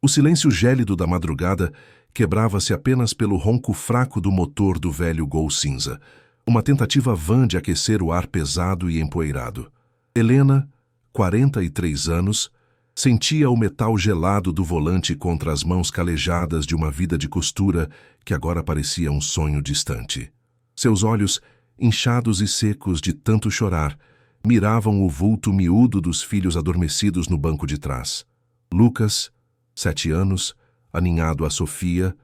O silêncio gélido da madrugada quebrava-se apenas pelo ronco fraco do motor do velho Gol cinza, uma tentativa vã de aquecer o ar pesado e empoeirado. Helena, 43 anos, sentia o metal gelado do volante contra as mãos calejadas de uma vida de costura que agora parecia um sonho distante. Seus olhos, inchados e secos de tanto chorar, miravam o vulto miúdo dos filhos adormecidos no banco de trás. Lucas, 7 anos, aninhado a Sofia,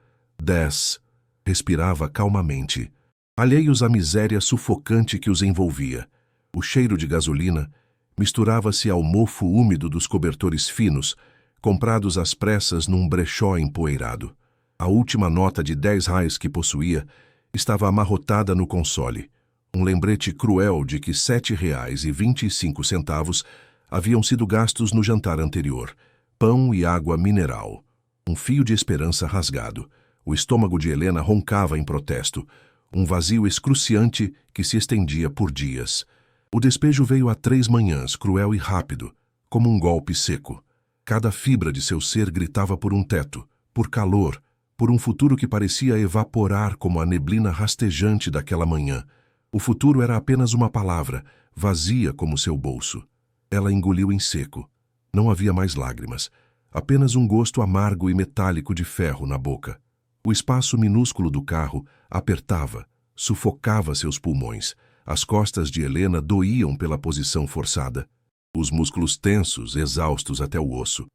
10, respirava calmamente, alheios à miséria sufocante que os envolvia. O cheiro de gasolina misturava-se ao mofo úmido dos cobertores finos, comprados às pressas num brechó empoeirado. A última nota de 10 reais que possuía estava amarrotada no console, um lembrete cruel de que R$ 7,25 haviam sido gastos no jantar anterior, pão e água mineral. Um fio de esperança rasgado. O estômago de Helena roncava em protesto, um vazio excruciante que se estendia por dias. O despejo veio a 3 manhãs, cruel e rápido, como um golpe seco. Cada fibra de seu ser gritava por um teto, por calor, por um futuro que parecia evaporar como a neblina rastejante daquela manhã. O futuro era apenas uma palavra, vazia como seu bolso. Ela engoliu em seco. Não havia mais lágrimas, apenas um gosto amargo e metálico de ferro na boca. O espaço minúsculo do carro apertava, sufocava seus pulmões. As costas de Helena doíam pela posição forçada. Os músculos tensos, exaustos até o osso.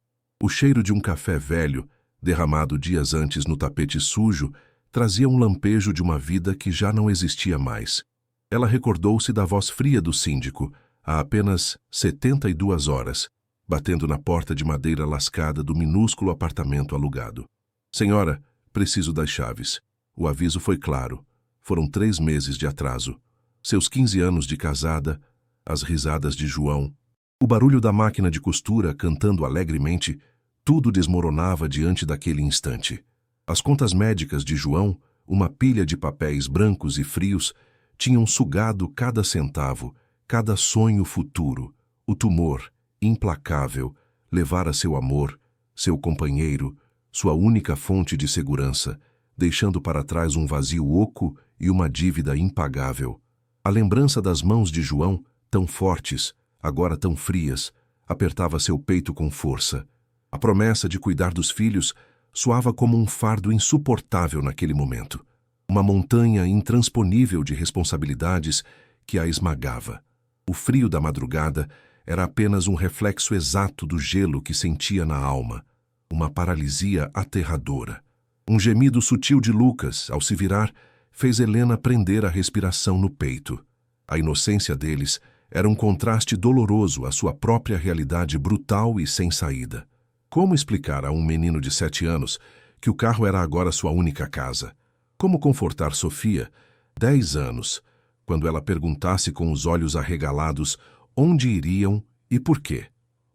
O cheiro de um café velho, derramado dias antes no tapete sujo, trazia um lampejo de uma vida que já não existia mais. Ela recordou-se da voz fria do síndico, há apenas 72 horas, batendo na porta de madeira lascada do minúsculo apartamento alugado. Senhora, preciso das chaves. O aviso foi claro. Foram 3 meses de atraso. Seus 15 anos de casada, as risadas de João, o barulho da máquina de costura cantando alegremente, tudo desmoronava diante daquele instante. As contas médicas de João, uma pilha de papéis brancos e frios, tinham sugado cada centavo, cada sonho futuro. O tumor, implacável, levara seu amor, seu companheiro, sua única fonte de segurança, deixando para trás um vazio oco e uma dívida impagável. A lembrança das mãos de João, tão fortes, agora tão frias, apertava seu peito com força. A promessa de cuidar dos filhos soava como um fardo insuportável naquele momento. Uma montanha intransponível de responsabilidades que a esmagava. O frio da madrugada era apenas um reflexo exato do gelo que sentia na alma. Uma paralisia aterradora. Um gemido sutil de Lucas, ao se virar, fez Helena prender a respiração no peito. A inocência deles era um contraste doloroso à sua própria realidade brutal e sem saída. Como explicar a um menino de 7 anos que o carro era agora sua única casa? Como confortar Sofia, 10 anos, quando ela perguntasse com os olhos arregalados onde iriam e por quê?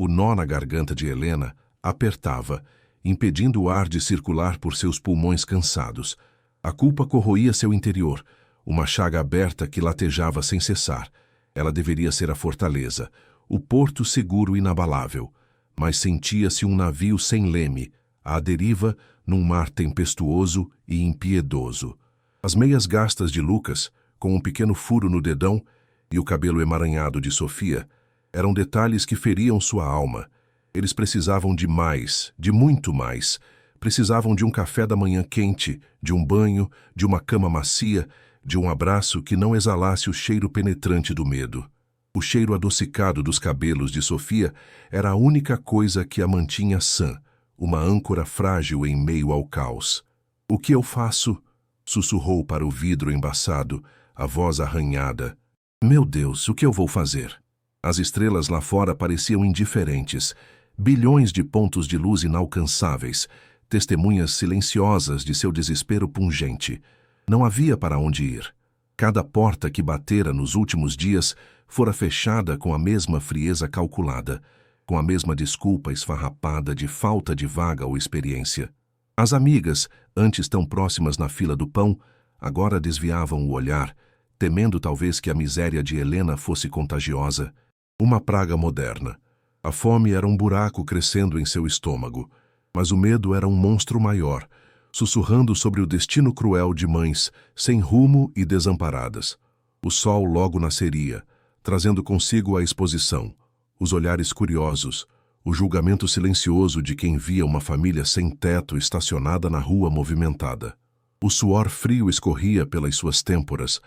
O nó na garganta de Helena apertava, impedindo o ar de circular por seus pulmões cansados. A culpa corroía seu interior, uma chaga aberta que latejava sem cessar. Ela deveria ser a fortaleza, o porto seguro e inabalável, mas sentia-se um navio sem leme, à deriva num mar tempestuoso e impiedoso. As meias gastas de Lucas, com um pequeno furo no dedão, e o cabelo emaranhado de Sofia, eram detalhes que feriam sua alma. Eles precisavam de mais, de muito mais. Precisavam de um café da manhã quente, de um banho, de uma cama macia, de um abraço que não exalasse o cheiro penetrante do medo. O cheiro adocicado dos cabelos de Sofia era a única coisa que a mantinha sã, uma âncora frágil em meio ao caos. "O que eu faço?" sussurrou para o vidro embaçado, a voz arranhada. "Meu Deus, o que eu vou fazer?" As estrelas lá fora pareciam indiferentes, bilhões de pontos de luz inalcançáveis, testemunhas silenciosas de seu desespero pungente. Não havia para onde ir. Cada porta que batera nos últimos dias fora fechada com a mesma frieza calculada, com a mesma desculpa esfarrapada de falta de vaga ou experiência. As amigas, antes tão próximas na fila do pão, agora desviavam o olhar, temendo talvez que a miséria de Helena fosse contagiosa. Uma praga moderna. A fome era um buraco crescendo em seu estômago. Mas o medo era um monstro maior, sussurrando sobre o destino cruel de mães, sem rumo e desamparadas. O sol logo nasceria, trazendo consigo a exposição, os olhares curiosos, o julgamento silencioso de quem via uma família sem teto estacionada na rua movimentada. O suor frio escorria pelas suas têmporas,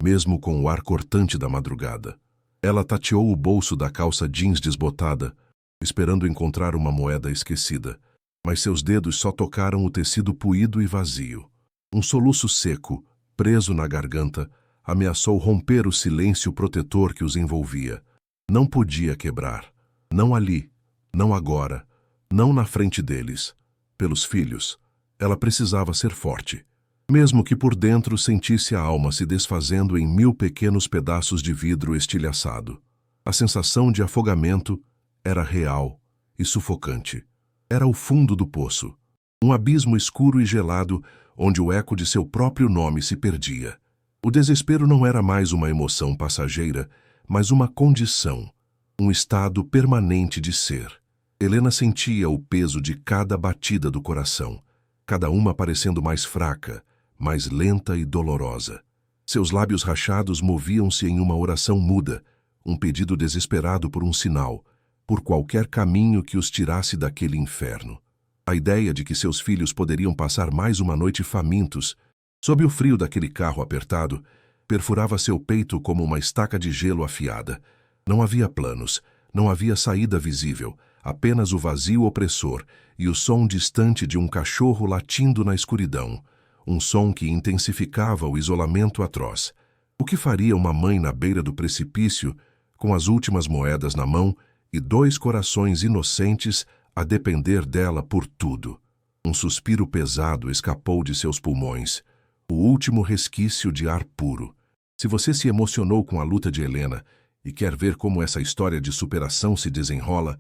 mesmo com o ar cortante da madrugada. Ela tateou o bolso da calça jeans desbotada, esperando encontrar uma moeda esquecida, mas seus dedos só tocaram o tecido puído e vazio. Um soluço seco, preso na garganta, ameaçou romper o silêncio protetor que os envolvia. Não podia quebrar. Não ali, não agora, não na frente deles. Pelos filhos, ela precisava ser forte. Mesmo que por dentro sentisse a alma se desfazendo em 1000 pequenos pedaços de vidro estilhaçado. A sensação de afogamento era real e sufocante. Era o fundo do poço, um abismo escuro e gelado onde o eco de seu próprio nome se perdia. O desespero não era mais uma emoção passageira, mas uma condição, um estado permanente de ser. Helena sentia o peso de cada batida do coração, cada uma parecendo mais fraca, mais lenta e dolorosa. Seus lábios rachados moviam-se em uma oração muda, um pedido desesperado por um sinal, por qualquer caminho que os tirasse daquele inferno. A ideia de que seus filhos poderiam passar mais uma noite famintos, sob o frio daquele carro apertado, perfurava seu peito como uma estaca de gelo afiada. Não havia planos, não havia saída visível, apenas o vazio opressor e o som distante de um cachorro latindo na escuridão, um som que intensificava o isolamento atroz. O que faria uma mãe na beira do precipício, com as últimas moedas na mão e 2 corações inocentes a depender dela por tudo? Um suspiro pesado escapou de seus pulmões, o último resquício de ar puro. Se você se emocionou com a luta de Helena e quer ver como essa história de superação se desenrola,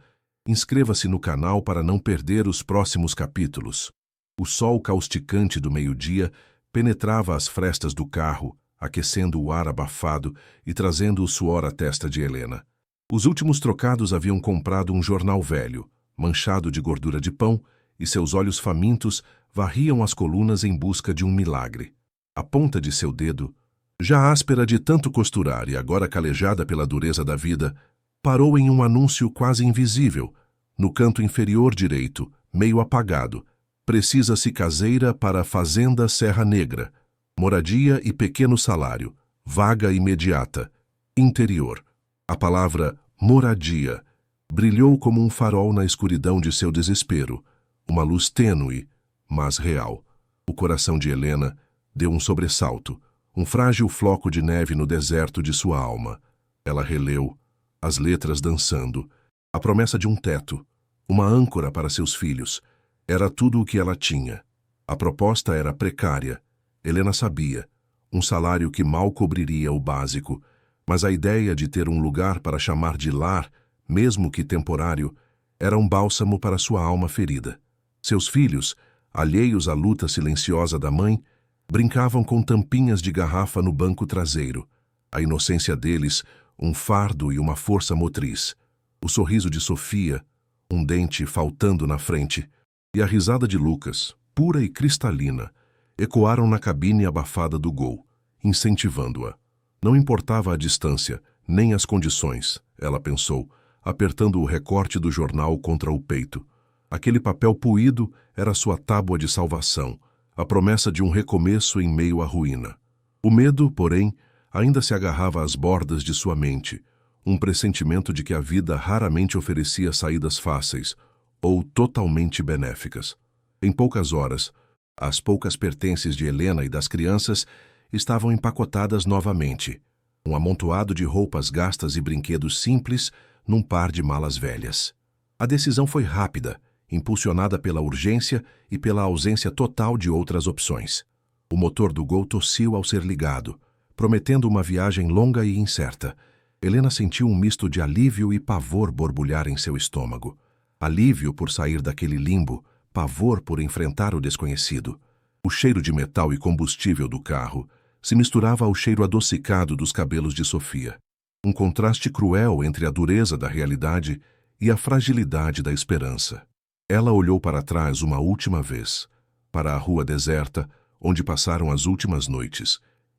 inscreva-se no canal para não perder os próximos capítulos. O sol causticante do meio-dia penetrava as frestas do carro, aquecendo o ar abafado e trazendo o suor à testa de Helena. Os últimos trocados haviam comprado um jornal velho, manchado de gordura de pão, e seus olhos famintos varriam as colunas em busca de um milagre. A ponta de seu dedo, já áspera de tanto costurar e agora calejada pela dureza da vida, parou em um anúncio quase invisível, no canto inferior direito, meio apagado. Precisa-se caseira para a Fazenda Serra Negra. Moradia e pequeno salário. Vaga imediata. Interior. A palavra moradia brilhou como um farol na escuridão de seu desespero, uma luz tênue, mas real. O coração de Helena deu um sobressalto, um frágil floco de neve no deserto de sua alma. Ela releu, as letras dançando, a promessa de um teto, uma âncora para seus filhos. Era tudo o que ela tinha. A proposta era precária. Helena sabia, um salário que mal cobriria o básico, mas a ideia de ter um lugar para chamar de lar, mesmo que temporário, era um bálsamo para sua alma ferida. Seus filhos, alheios à luta silenciosa da mãe, brincavam com tampinhas de garrafa no banco traseiro. A inocência deles, um fardo e uma força motriz. O sorriso de Sofia, um dente faltando na frente, e a risada de Lucas, pura e cristalina, ecoaram na cabine abafada do Gol, incentivando-a. Não importava a distância, nem as condições, ela pensou, apertando o recorte do jornal contra o peito. Aquele papel puído era sua tábua de salvação, a promessa de um recomeço em meio à ruína. O medo, porém, ainda se agarrava às bordas de sua mente, um pressentimento de que a vida raramente oferecia saídas fáceis ou totalmente benéficas. Em poucas horas, as poucas pertences de Helena e das crianças estavam empacotadas novamente, um amontoado de roupas gastas e brinquedos simples num par de malas velhas. A decisão foi rápida, impulsionada pela urgência e pela ausência total de outras opções. O motor do Gol tossiu ao ser ligado, prometendo uma viagem longa e incerta. Helena sentiu um misto de alívio e pavor borbulhar em seu estômago. Alívio por sair daquele limbo, pavor por enfrentar o desconhecido. O cheiro de metal e combustível do carro se misturava ao cheiro adocicado dos cabelos de Sofia. Um contraste cruel entre a dureza da realidade e a fragilidade da esperança. Ela olhou para trás uma última vez, para a rua deserta, onde passaram as últimas noites,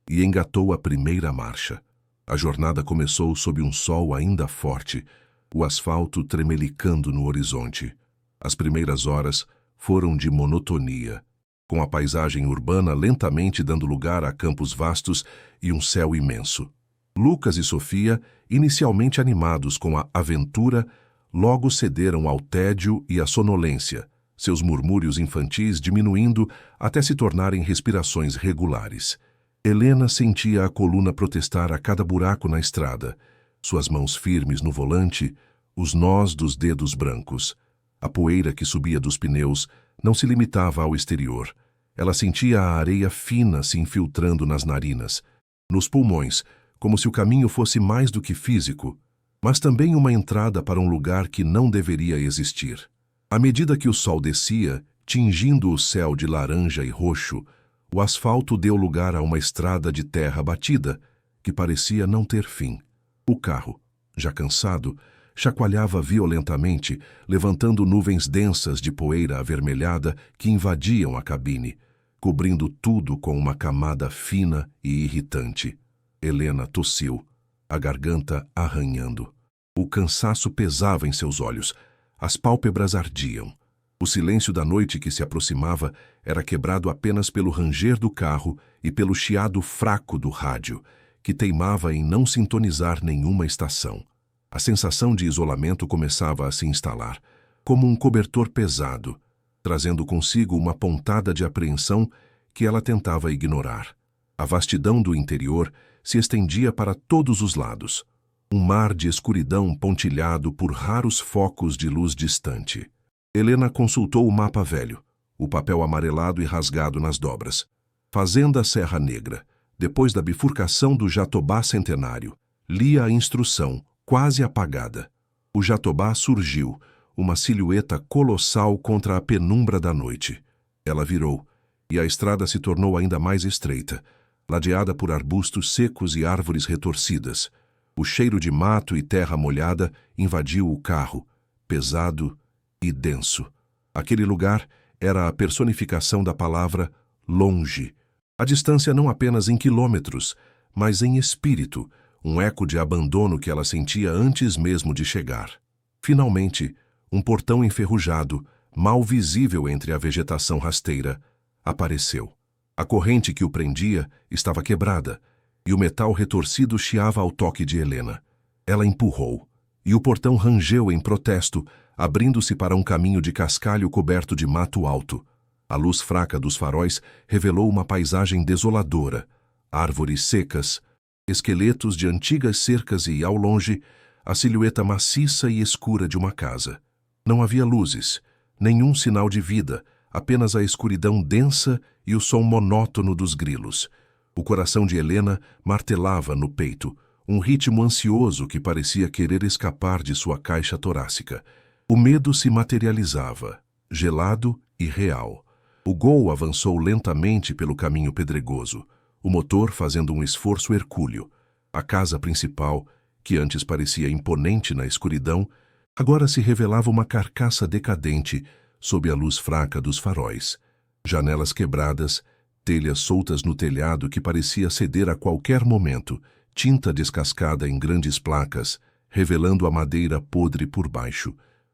e engatou a primeira marcha. A jornada começou sob um sol ainda forte, o asfalto tremelicando no horizonte. As primeiras horas foram de monotonia, com a paisagem urbana lentamente dando lugar a campos vastos e um céu imenso. Lucas e Sofia, inicialmente animados com a aventura, logo cederam ao tédio e à sonolência, seus murmúrios infantis diminuindo até se tornarem respirações regulares. Helena sentia a coluna protestar a cada buraco na estrada, suas mãos firmes no volante, os nós dos dedos brancos. A poeira que subia dos pneus não se limitava ao exterior. Ela sentia a areia fina se infiltrando nas narinas, nos pulmões, como se o caminho fosse mais do que físico, mas também uma entrada para um lugar que não deveria existir. À medida que o sol descia, tingindo o céu de laranja e roxo, o asfalto deu lugar a uma estrada de terra batida, que parecia não ter fim. O carro, já cansado, chacoalhava violentamente, levantando nuvens densas de poeira avermelhada que invadiam a cabine, cobrindo tudo com uma camada fina e irritante. Helena tossiu, a garganta arranhando. O cansaço pesava em seus olhos, as pálpebras ardiam. O silêncio da noite que se aproximava era quebrado apenas pelo ranger do carro e pelo chiado fraco do rádio, que teimava em não sintonizar nenhuma estação. A sensação de isolamento começava a se instalar, como um cobertor pesado, trazendo consigo uma pontada de apreensão que ela tentava ignorar. A vastidão do interior se estendia para todos os lados, um mar de escuridão pontilhado por raros focos de luz distante. Helena consultou o mapa velho, o papel amarelado e rasgado nas dobras. Fazenda Serra Negra, depois da bifurcação do Jatobá Centenário. Lia a instrução, quase apagada. O Jatobá surgiu, uma silhueta colossal contra a penumbra da noite. Ela virou, e a estrada se tornou ainda mais estreita, ladeada por arbustos secos e árvores retorcidas. O cheiro de mato e terra molhada invadiu o carro, pesado e denso. Aquele lugar era a personificação da palavra longe. A distância não apenas em quilômetros, mas em espírito, um eco de abandono que ela sentia antes mesmo de chegar. Finalmente, um portão enferrujado, mal visível entre a vegetação rasteira, apareceu. A corrente que o prendia estava quebrada, e o metal retorcido chiava ao toque de Helena. Ela empurrou, e o portão rangeu em protesto, abrindo-se para um caminho de cascalho coberto de mato alto. A luz fraca dos faróis revelou uma paisagem desoladora, árvores secas, esqueletos de antigas cercas e, ao longe, a silhueta maciça e escura de uma casa. Não havia luzes, nenhum sinal de vida, apenas a escuridão densa e o som monótono dos grilos. O coração de Helena martelava no peito, um ritmo ansioso que parecia querer escapar de sua caixa torácica. O medo se materializava, gelado e real. O Gol avançou lentamente pelo caminho pedregoso, o motor fazendo um esforço hercúleo. A casa principal, que antes parecia imponente na escuridão, agora se revelava uma carcaça decadente sob a luz fraca dos faróis. Janelas quebradas, telhas soltas no telhado que parecia ceder a qualquer momento, tinta descascada em grandes placas, revelando a madeira podre por baixo.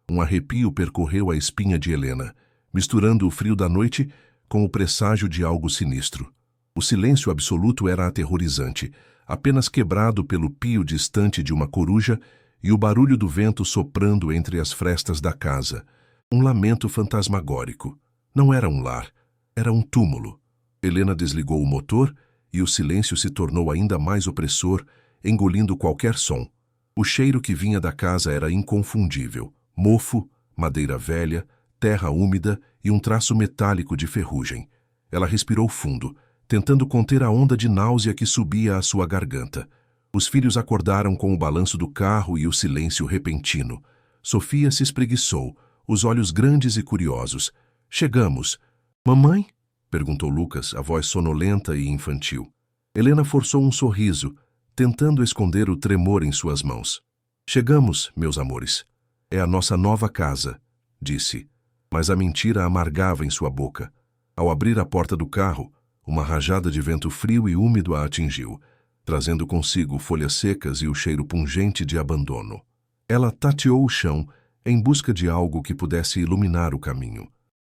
Um arrepio percorreu a espinha de Helena, misturando o frio da noite com o presságio de algo sinistro. O silêncio absoluto era aterrorizante, apenas quebrado pelo pio distante de uma coruja e o barulho do vento soprando entre as frestas da casa. Um lamento fantasmagórico. Não era um lar, era um túmulo. Helena desligou o motor e o silêncio se tornou ainda mais opressor, engolindo qualquer som. O cheiro que vinha da casa era inconfundível. Mofo, madeira velha, terra úmida e um traço metálico de ferrugem. Ela respirou fundo, tentando conter a onda de náusea que subia à sua garganta. Os filhos acordaram com o balanço do carro e o silêncio repentino. Sofia se espreguiçou, os olhos grandes e curiosos. "Chegamos." "Mamãe?" perguntou Lucas, a voz sonolenta e infantil. Helena forçou um sorriso, tentando esconder o tremor em suas mãos. "Chegamos, meus amores. É a nossa nova casa", disse. mas a mentira amargava em sua boca. Ao abrir a porta do carro, uma rajada de vento frio e úmido a atingiu, trazendo consigo folhas secas e o cheiro pungente de abandono. Ela tateou o chão em busca de algo que pudesse iluminar o caminho,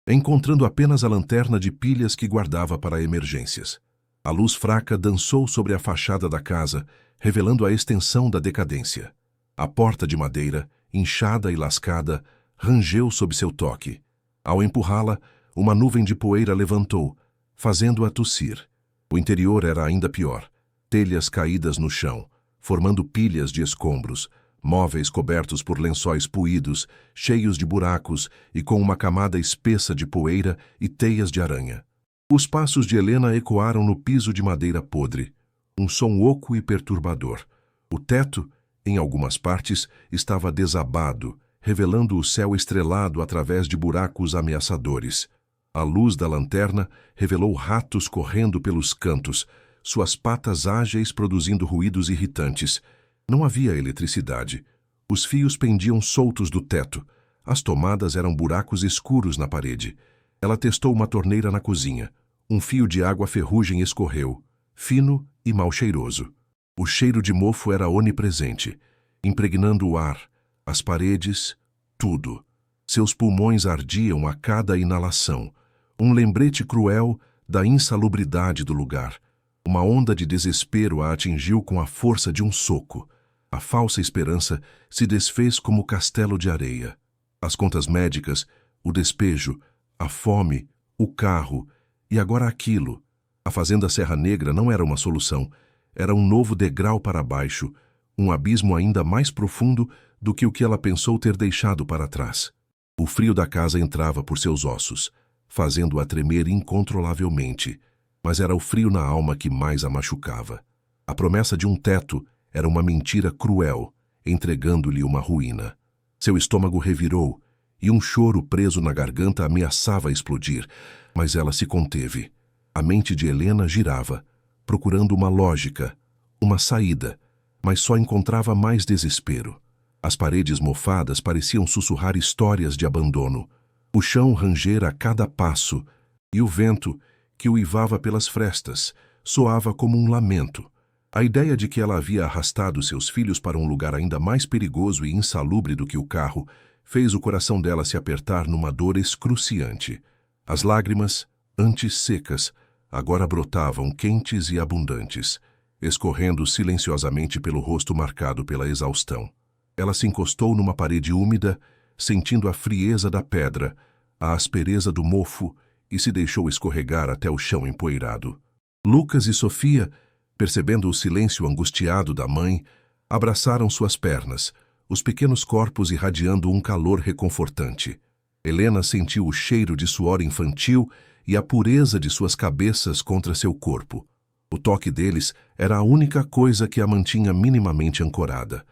encontrando apenas a lanterna de pilhas que guardava para emergências. A luz fraca dançou sobre a fachada da casa, revelando a extensão da decadência. A porta de madeira, inchada e lascada, rangeu sob seu toque. Ao empurrá-la, uma nuvem de poeira levantou, fazendo-a tossir. O interior era ainda pior. Telhas caídas no chão, formando pilhas de escombros, móveis cobertos por lençóis puídos, cheios de buracos e com uma camada espessa de poeira e teias de aranha. Os passos de Helena ecoaram no piso de madeira podre, um som oco e perturbador. O teto, em algumas partes, estava desabado, revelando o céu estrelado através de buracos ameaçadores. A luz da lanterna revelou ratos correndo pelos cantos, suas patas ágeis produzindo ruídos irritantes. Não havia eletricidade. Os fios pendiam soltos do teto. As tomadas eram buracos escuros na parede. Ela testou uma torneira na cozinha. Um fio de água ferrugem escorreu, fino e mal cheiroso. O cheiro de mofo era onipresente, impregnando o ar, as paredes, tudo. Seus pulmões ardiam a cada inalação. Um lembrete cruel da insalubridade do lugar. Uma onda de desespero a atingiu com a força de um soco. A falsa esperança se desfez como castelo de areia. As contas médicas, o despejo, a fome, o carro e agora aquilo. A fazenda Serra Negra não era uma solução. Era um novo degrau para baixo, um abismo ainda mais profundo do que o que ela pensou ter deixado para trás. O frio da casa entrava por seus ossos, fazendo-a tremer incontrolavelmente, mas era o frio na alma que mais a machucava. A promessa de um teto era uma mentira cruel, entregando-lhe uma ruína. Seu estômago revirou, e um choro preso na garganta ameaçava explodir, mas ela se conteve. A mente de Helena girava, procurando uma lógica, uma saída, mas só encontrava mais desespero. As paredes mofadas pareciam sussurrar histórias de abandono. O chão rangera a cada passo, e o vento, que uivava pelas frestas, soava como um lamento. A ideia de que ela havia arrastado seus filhos para um lugar ainda mais perigoso e insalubre do que o carro fez o coração dela se apertar numa dor excruciante. As lágrimas, antes secas, agora brotavam quentes e abundantes, escorrendo silenciosamente pelo rosto marcado pela exaustão. Ela se encostou numa parede úmida, sentindo a frieza da pedra, a aspereza do mofo, e se deixou escorregar até o chão empoeirado. Lucas e Sofia, percebendo o silêncio angustiado da mãe, abraçaram suas pernas, os pequenos corpos irradiando um calor reconfortante. Helena sentiu o cheiro de suor infantil e a pureza de suas cabeças contra seu corpo. O toque deles era a única coisa que a mantinha minimamente ancorada,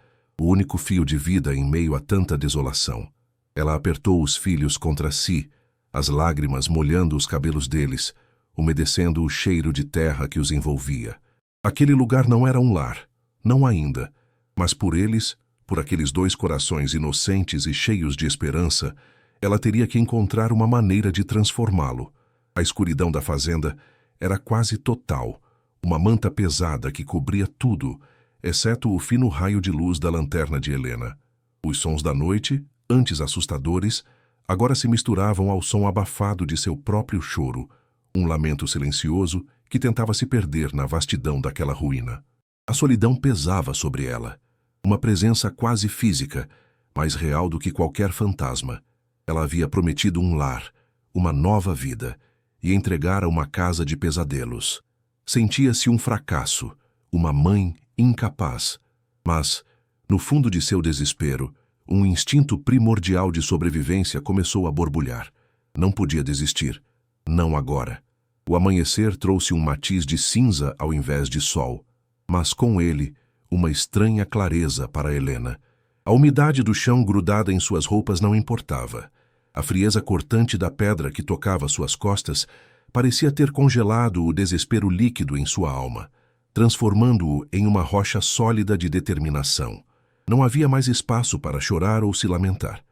o único fio de vida em meio a tanta desolação. Ela apertou os filhos contra si, as lágrimas molhando os cabelos deles, umedecendo o cheiro de terra que os envolvia. Aquele lugar não era um lar, não ainda, mas por eles, por aqueles dois corações inocentes e cheios de esperança, ela teria que encontrar uma maneira de transformá-lo. A escuridão da fazenda era quase total, uma manta pesada que cobria tudo, exceto o fino raio de luz da lanterna de Helena. Os sons da noite, antes assustadores, agora se misturavam ao som abafado de seu próprio choro, um lamento silencioso que tentava se perder na vastidão daquela ruína. A solidão pesava sobre ela, uma presença quase física, mais real do que qualquer fantasma. Ela havia prometido um lar, uma nova vida, e entregara uma casa de pesadelos. Sentia-se um fracasso, uma mãe incapaz. Mas, no fundo de seu desespero, um instinto primordial de sobrevivência começou a borbulhar. Não podia desistir. Não agora. O amanhecer trouxe um matiz de cinza ao invés de sol, mas com ele, uma estranha clareza para Helena. A umidade do chão grudada em suas roupas não importava. A frieza cortante da pedra que tocava suas costas parecia ter congelado o desespero líquido em sua alma, transformando-o em uma rocha sólida de determinação. Não havia mais espaço para chorar ou se lamentar.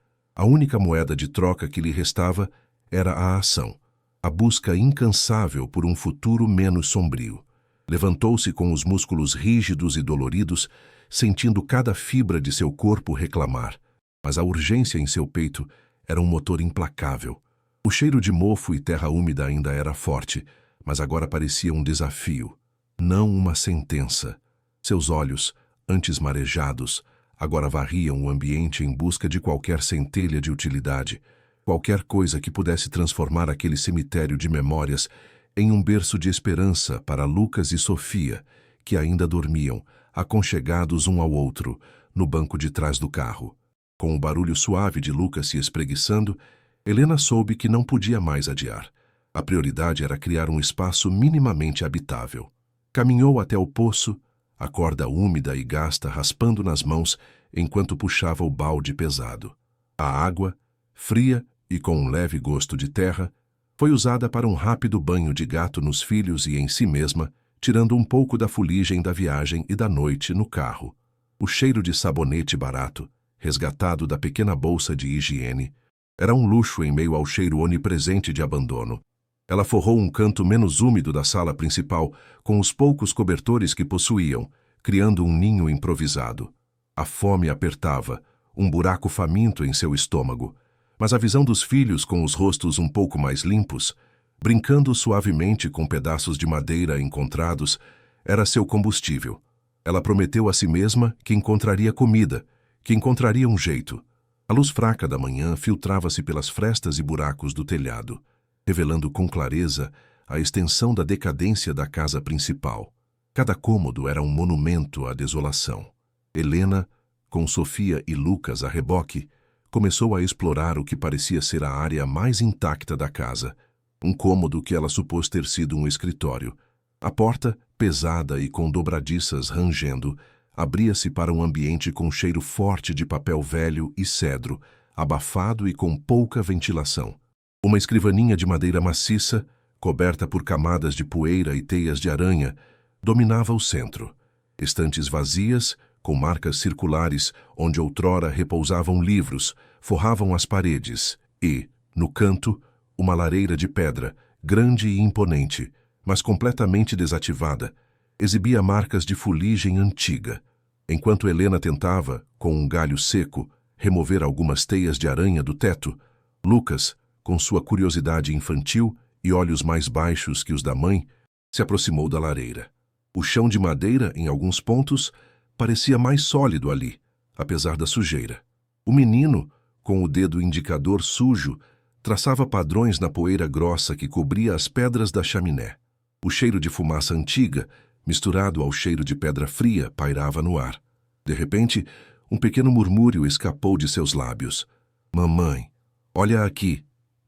A única moeda de troca que lhe restava era a ação, a busca incansável por um futuro menos sombrio. Levantou-se com os músculos rígidos e doloridos, sentindo cada fibra de seu corpo reclamar, mas a urgência em seu peito era um motor implacável. O cheiro de mofo e terra úmida ainda era forte, mas agora parecia um desafio, não uma sentença. Seus olhos, antes marejados, agora varriam o ambiente em busca de qualquer centelha de utilidade, qualquer coisa que pudesse transformar aquele cemitério de memórias em um berço de esperança para Lucas e Sofia, que ainda dormiam, aconchegados um ao outro, no banco de trás do carro. Com o barulho suave de Lucas se espreguiçando, Helena soube que não podia mais adiar. A prioridade era criar um espaço minimamente habitável. Caminhou até o poço, a corda úmida e gasta raspando nas mãos enquanto puxava o balde pesado. A água, fria e com um leve gosto de terra, foi usada para um rápido banho de gato nos filhos e em si mesma, tirando um pouco da fuligem da viagem e da noite no carro. O cheiro de sabonete barato, resgatado da pequena bolsa de higiene, era um luxo em meio ao cheiro onipresente de abandono. Ela forrou um canto menos úmido da sala principal com os poucos cobertores que possuíam, criando um ninho improvisado. A fome apertava, um buraco faminto em seu estômago, mas a visão dos filhos com os rostos um pouco mais limpos, brincando suavemente com pedaços de madeira encontrados, era seu combustível. Ela prometeu a si mesma que encontraria comida, que encontraria um jeito. A luz fraca da manhã filtrava-se pelas frestas e buracos do telhado, revelando com clareza a extensão da decadência da casa principal. Cada cômodo era um monumento à desolação. Helena, com Sofia e Lucas a reboque, começou a explorar o que parecia ser a área mais intacta da casa, um cômodo que ela supôs ter sido um escritório. A porta, pesada e com dobradiças rangendo, abria-se para um ambiente com cheiro forte de papel velho e cedro, abafado e com pouca ventilação. Uma escrivaninha de madeira maciça, coberta por camadas de poeira e teias de aranha, dominava o centro. Estantes vazias, com marcas circulares onde outrora repousavam livros, forravam as paredes e, no canto, uma lareira de pedra, grande e imponente, mas completamente desativada, exibia marcas de fuligem antiga. Enquanto Helena tentava, com um galho seco, remover algumas teias de aranha do teto, Lucas, com sua curiosidade infantil e olhos mais baixos que os da mãe, se aproximou da lareira. O chão de madeira, em alguns pontos, parecia mais sólido ali, apesar da sujeira. O menino, com o dedo indicador sujo, traçava padrões na poeira grossa que cobria as pedras da chaminé. O cheiro de fumaça antiga, misturado ao cheiro de pedra fria, pairava no ar. De repente, um pequeno murmúrio escapou de seus lábios. "Mamãe, olha aqui.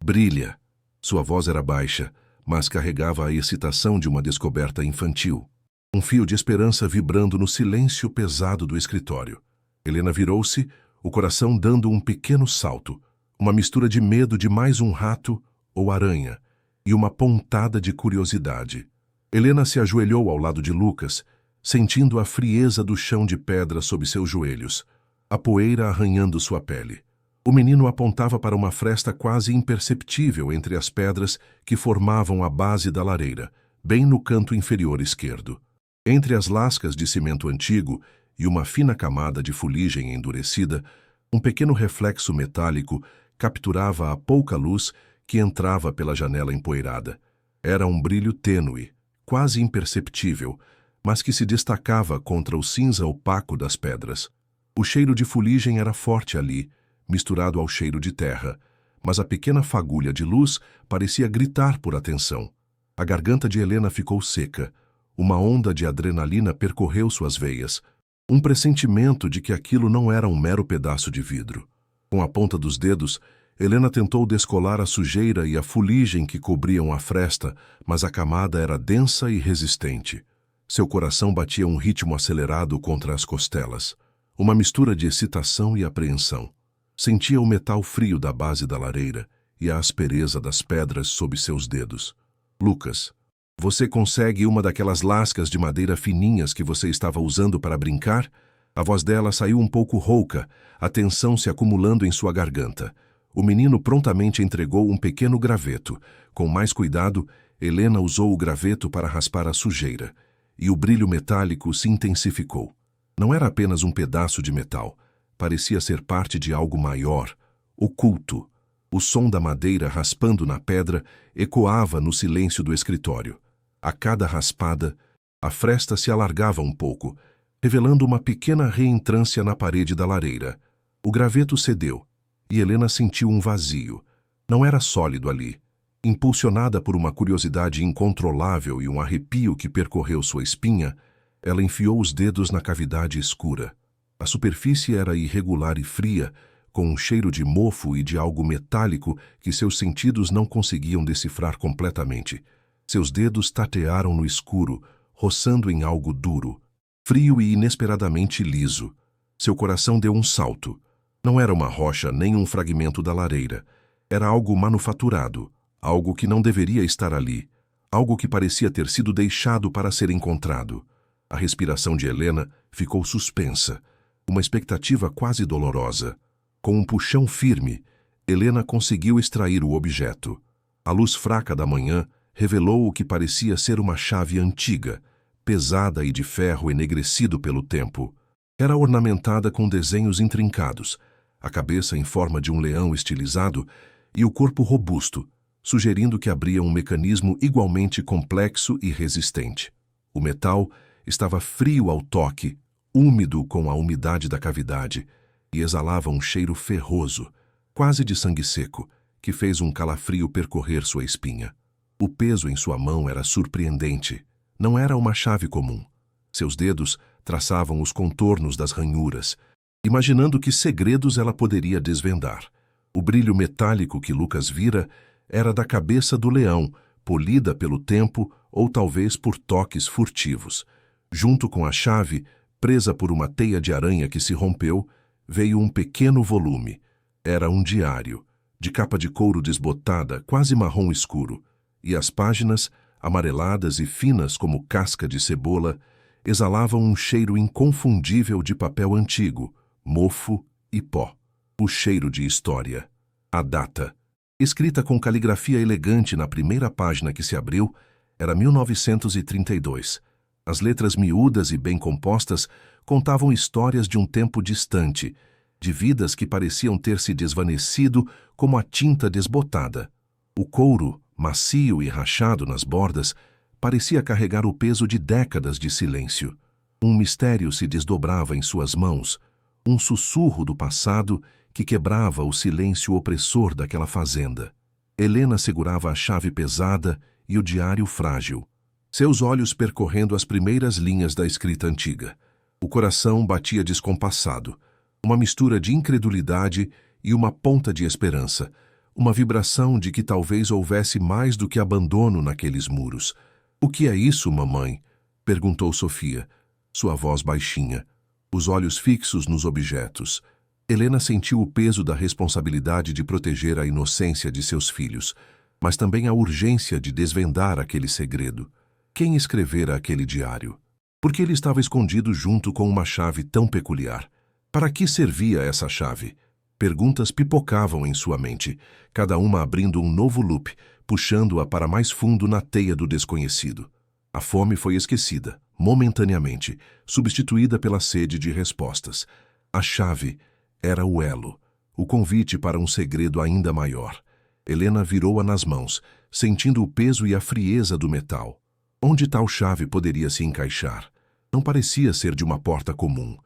Brilha." Sua voz era baixa, mas carregava a excitação de uma descoberta infantil. Um fio de esperança vibrando no silêncio pesado do escritório. Helena virou-se, o coração dando um pequeno salto, uma mistura de medo de mais um rato ou aranha, e uma pontada de curiosidade. Helena se ajoelhou ao lado de Lucas, sentindo a frieza do chão de pedra sob seus joelhos, a poeira arranhando sua pele. O menino apontava para uma fresta quase imperceptível entre as pedras que formavam a base da lareira, bem no canto inferior esquerdo. Entre as lascas de cimento antigo e uma fina camada de fuligem endurecida, um pequeno reflexo metálico capturava a pouca luz que entrava pela janela empoeirada. Era um brilho tênue, quase imperceptível, mas que se destacava contra o cinza opaco das pedras. O cheiro de fuligem era forte ali, misturado ao cheiro de terra, mas a pequena fagulha de luz parecia gritar por atenção. A garganta de Helena ficou seca. Uma onda de adrenalina percorreu suas veias, um pressentimento de que aquilo não era um mero pedaço de vidro. Com a ponta dos dedos, Helena tentou descolar a sujeira e a fuligem que cobriam a fresta, mas a camada era densa e resistente. Seu coração batia um ritmo acelerado contra as costelas, uma mistura de excitação e apreensão. Sentia o metal frio da base da lareira e a aspereza das pedras sob seus dedos. "Lucas, você consegue uma daquelas lascas de madeira fininhas que você estava usando para brincar?" A voz dela saiu um pouco rouca, a tensão se acumulando em sua garganta. O menino prontamente entregou um pequeno graveto. Com mais cuidado, Helena usou o graveto para raspar a sujeira, e o brilho metálico se intensificou. Não era apenas um pedaço de metal. Parecia ser parte de algo maior, oculto. O som da madeira raspando na pedra ecoava no silêncio do escritório. A cada raspada, a fresta se alargava um pouco, revelando uma pequena reentrância na parede da lareira. O graveto cedeu, e Helena sentiu um vazio. Não era sólido ali. Impulsionada por uma curiosidade incontrolável e um arrepio que percorreu sua espinha, ela enfiou os dedos na cavidade escura. A superfície era irregular e fria, com um cheiro de mofo e de algo metálico que seus sentidos não conseguiam decifrar completamente. Seus dedos tatearam no escuro, roçando em algo duro, frio e inesperadamente liso. Seu coração deu um salto. Não era uma rocha nem um fragmento da lareira. Era algo manufaturado, algo que não deveria estar ali, algo que parecia ter sido deixado para ser encontrado. A respiração de Helena ficou suspensa, uma expectativa quase dolorosa. Com um puxão firme, Helena conseguiu extrair o objeto. A luz fraca da manhã revelou o que parecia ser uma chave antiga, pesada e de ferro enegrecido pelo tempo. Era ornamentada com desenhos intrincados, a cabeça em forma de um leão estilizado e o corpo robusto, sugerindo que abria um mecanismo igualmente complexo e resistente. O metal estava frio ao toque, úmido com a umidade da cavidade, e exalava um cheiro ferroso, quase de sangue seco, que fez um calafrio percorrer sua espinha. O peso em sua mão era surpreendente. Não era uma chave comum. Seus dedos traçavam os contornos das ranhuras, imaginando que segredos ela poderia desvendar. O brilho metálico que Lucas vira era da cabeça do leão, polida pelo tempo ou talvez por toques furtivos. Junto com a chave, presa por uma teia de aranha que se rompeu, veio um pequeno volume. Era um diário, de capa de couro desbotada, quase marrom escuro, e as páginas, amareladas e finas como casca de cebola, exalavam um cheiro inconfundível de papel antigo, mofo e pó. O cheiro de história. A data, escrita com caligrafia elegante na primeira página que se abriu, era 1932. As letras miúdas e bem compostas contavam histórias de um tempo distante, de vidas que pareciam ter se desvanecido como a tinta desbotada. O couro, macio e rachado nas bordas, parecia carregar o peso de décadas de silêncio. Um mistério se desdobrava em suas mãos, um sussurro do passado que quebrava o silêncio opressor daquela fazenda. Helena segurava a chave pesada e o diário frágil, seus olhos percorrendo as primeiras linhas da escrita antiga. O coração batia descompassado, uma mistura de incredulidade e uma ponta de esperança, uma vibração de que talvez houvesse mais do que abandono naqueles muros. "O que é isso, mamãe?" perguntou Sofia, sua voz baixinha, os olhos fixos nos objetos. Helena sentiu o peso da responsabilidade de proteger a inocência de seus filhos, mas também a urgência de desvendar aquele segredo. Quem escrevera aquele diário? Por que ele estava escondido junto com uma chave tão peculiar? Para que servia essa chave? Perguntas pipocavam em sua mente, cada uma abrindo um novo loop, puxando-a para mais fundo na teia do desconhecido. A fome foi esquecida, momentaneamente, substituída pela sede de respostas. A chave era o elo, o convite para um segredo ainda maior. Helena virou-a nas mãos, sentindo o peso e a frieza do metal. Onde tal chave poderia se encaixar? Não parecia ser de uma porta comum,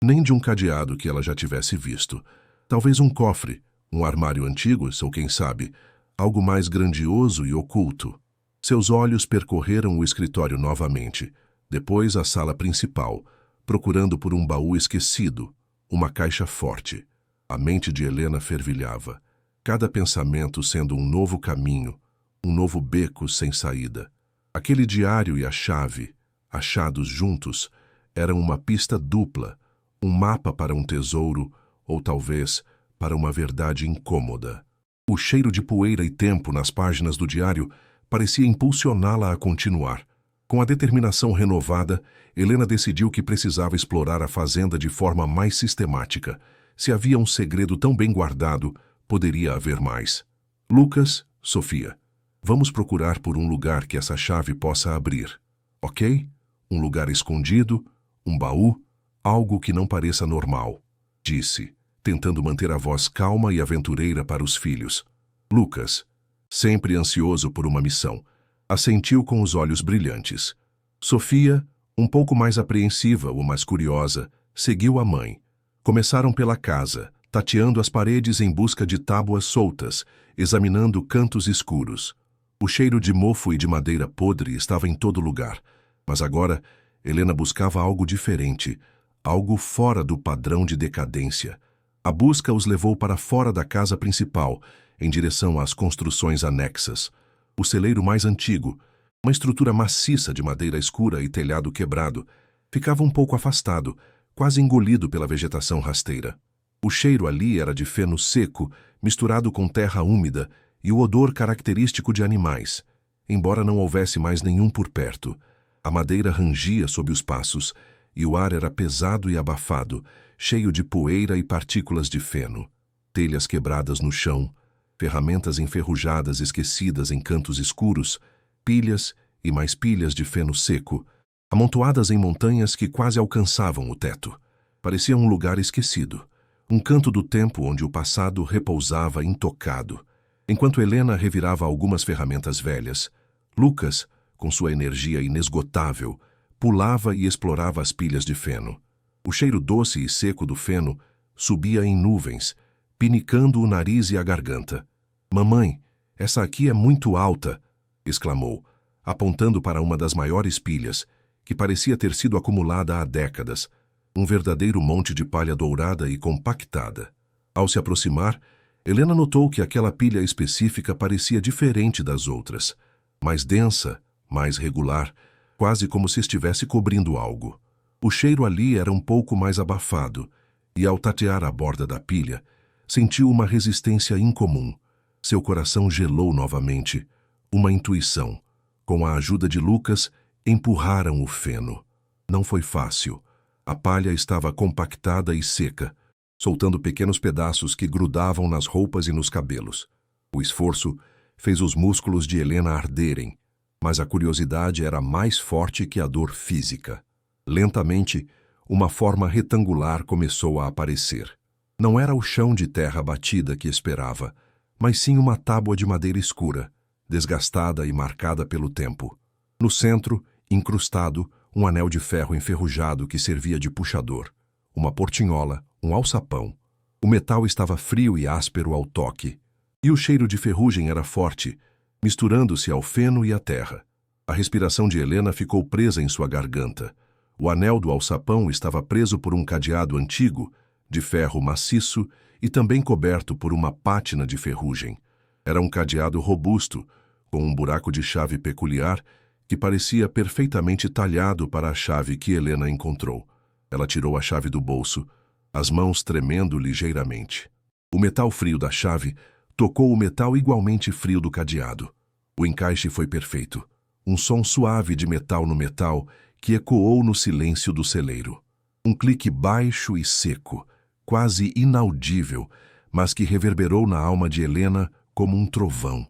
nem de um cadeado que ela já tivesse visto. Talvez um cofre, um armário antigo, ou quem sabe, algo mais grandioso e oculto. Seus olhos percorreram o escritório novamente, depois a sala principal, procurando por um baú esquecido, uma caixa forte. A mente de Helena fervilhava, cada pensamento sendo um novo caminho, um novo beco sem saída. Aquele diário e a chave, achados juntos, eram uma pista dupla, um mapa para um tesouro ou talvez para uma verdade incômoda. O cheiro de poeira e tempo nas páginas do diário parecia impulsioná-la a continuar. Com a determinação renovada, Helena decidiu que precisava explorar a fazenda de forma mais sistemática. Se havia um segredo tão bem guardado, poderia haver mais. Lucas, Sofia, vamos procurar por um lugar que essa chave possa abrir, ok? Um lugar escondido, um baú, algo que não pareça normal, disse, tentando manter a voz calma e aventureira para os filhos. Lucas, sempre ansioso por uma missão, assentiu com os olhos brilhantes. Sofia, um pouco mais apreensiva ou mais curiosa, seguiu a mãe. Começaram pela casa, tateando as paredes em busca de tábuas soltas, examinando cantos escuros. O cheiro de mofo e de madeira podre estava em todo lugar, mas agora Helena buscava algo diferente, algo fora do padrão de decadência. A busca os levou para fora da casa principal, em direção às construções anexas. O celeiro mais antigo, uma estrutura maciça de madeira escura e telhado quebrado, ficava um pouco afastado, quase engolido pela vegetação rasteira. O cheiro ali era de feno seco, misturado com terra úmida, e o odor característico de animais, embora não houvesse mais nenhum por perto. A madeira rangia sob os passos, e o ar era pesado e abafado, cheio de poeira e partículas de feno. Telhas quebradas no chão, ferramentas enferrujadas esquecidas em cantos escuros, pilhas e mais pilhas de feno seco, amontoadas em montanhas que quase alcançavam o teto. Parecia um lugar esquecido, um canto do tempo onde o passado repousava intocado. Enquanto Helena revirava algumas ferramentas velhas, Lucas, com sua energia inesgotável, pulava e explorava as pilhas de feno. O cheiro doce e seco do feno subia em nuvens, pinicando o nariz e a garganta. "Mamãe, essa aqui é muito alta", exclamou, apontando para uma das maiores pilhas, que parecia ter sido acumulada há décadas, um verdadeiro monte de palha dourada e compactada. Ao se aproximar, Helena notou que aquela pilha específica parecia diferente das outras, mais densa, mais regular, quase como se estivesse cobrindo algo. O cheiro ali era um pouco mais abafado, e ao tatear a borda da pilha, sentiu uma resistência incomum. Seu coração gelou novamente. Uma intuição. Com a ajuda de Lucas, empurraram o feno. Não foi fácil. A palha estava compactada e seca, soltando pequenos pedaços que grudavam nas roupas e nos cabelos. O esforço fez os músculos de Helena arderem, mas a curiosidade era mais forte que a dor física. Lentamente, uma forma retangular começou a aparecer. Não era o chão de terra batida que esperava, mas sim uma tábua de madeira escura, desgastada e marcada pelo tempo. No centro, incrustado, um anel de ferro enferrujado que servia de puxador, uma portinhola, um alçapão. O metal estava frio e áspero ao toque, e o cheiro de ferrugem era forte, misturando-se ao feno e à terra. A respiração de Helena ficou presa em sua garganta. O anel do alçapão estava preso por um cadeado antigo, de ferro maciço e também coberto por uma pátina de ferrugem. Era um cadeado robusto, com um buraco de chave peculiar que parecia perfeitamente talhado para a chave que Helena encontrou. Ela tirou a chave do bolso, as mãos tremendo ligeiramente. O metal frio da chave tocou o metal igualmente frio do cadeado. O encaixe foi perfeito. Um som suave de metal no metal que ecoou no silêncio do celeiro. Um clique baixo e seco, quase inaudível, mas que reverberou na alma de Helena como um trovão.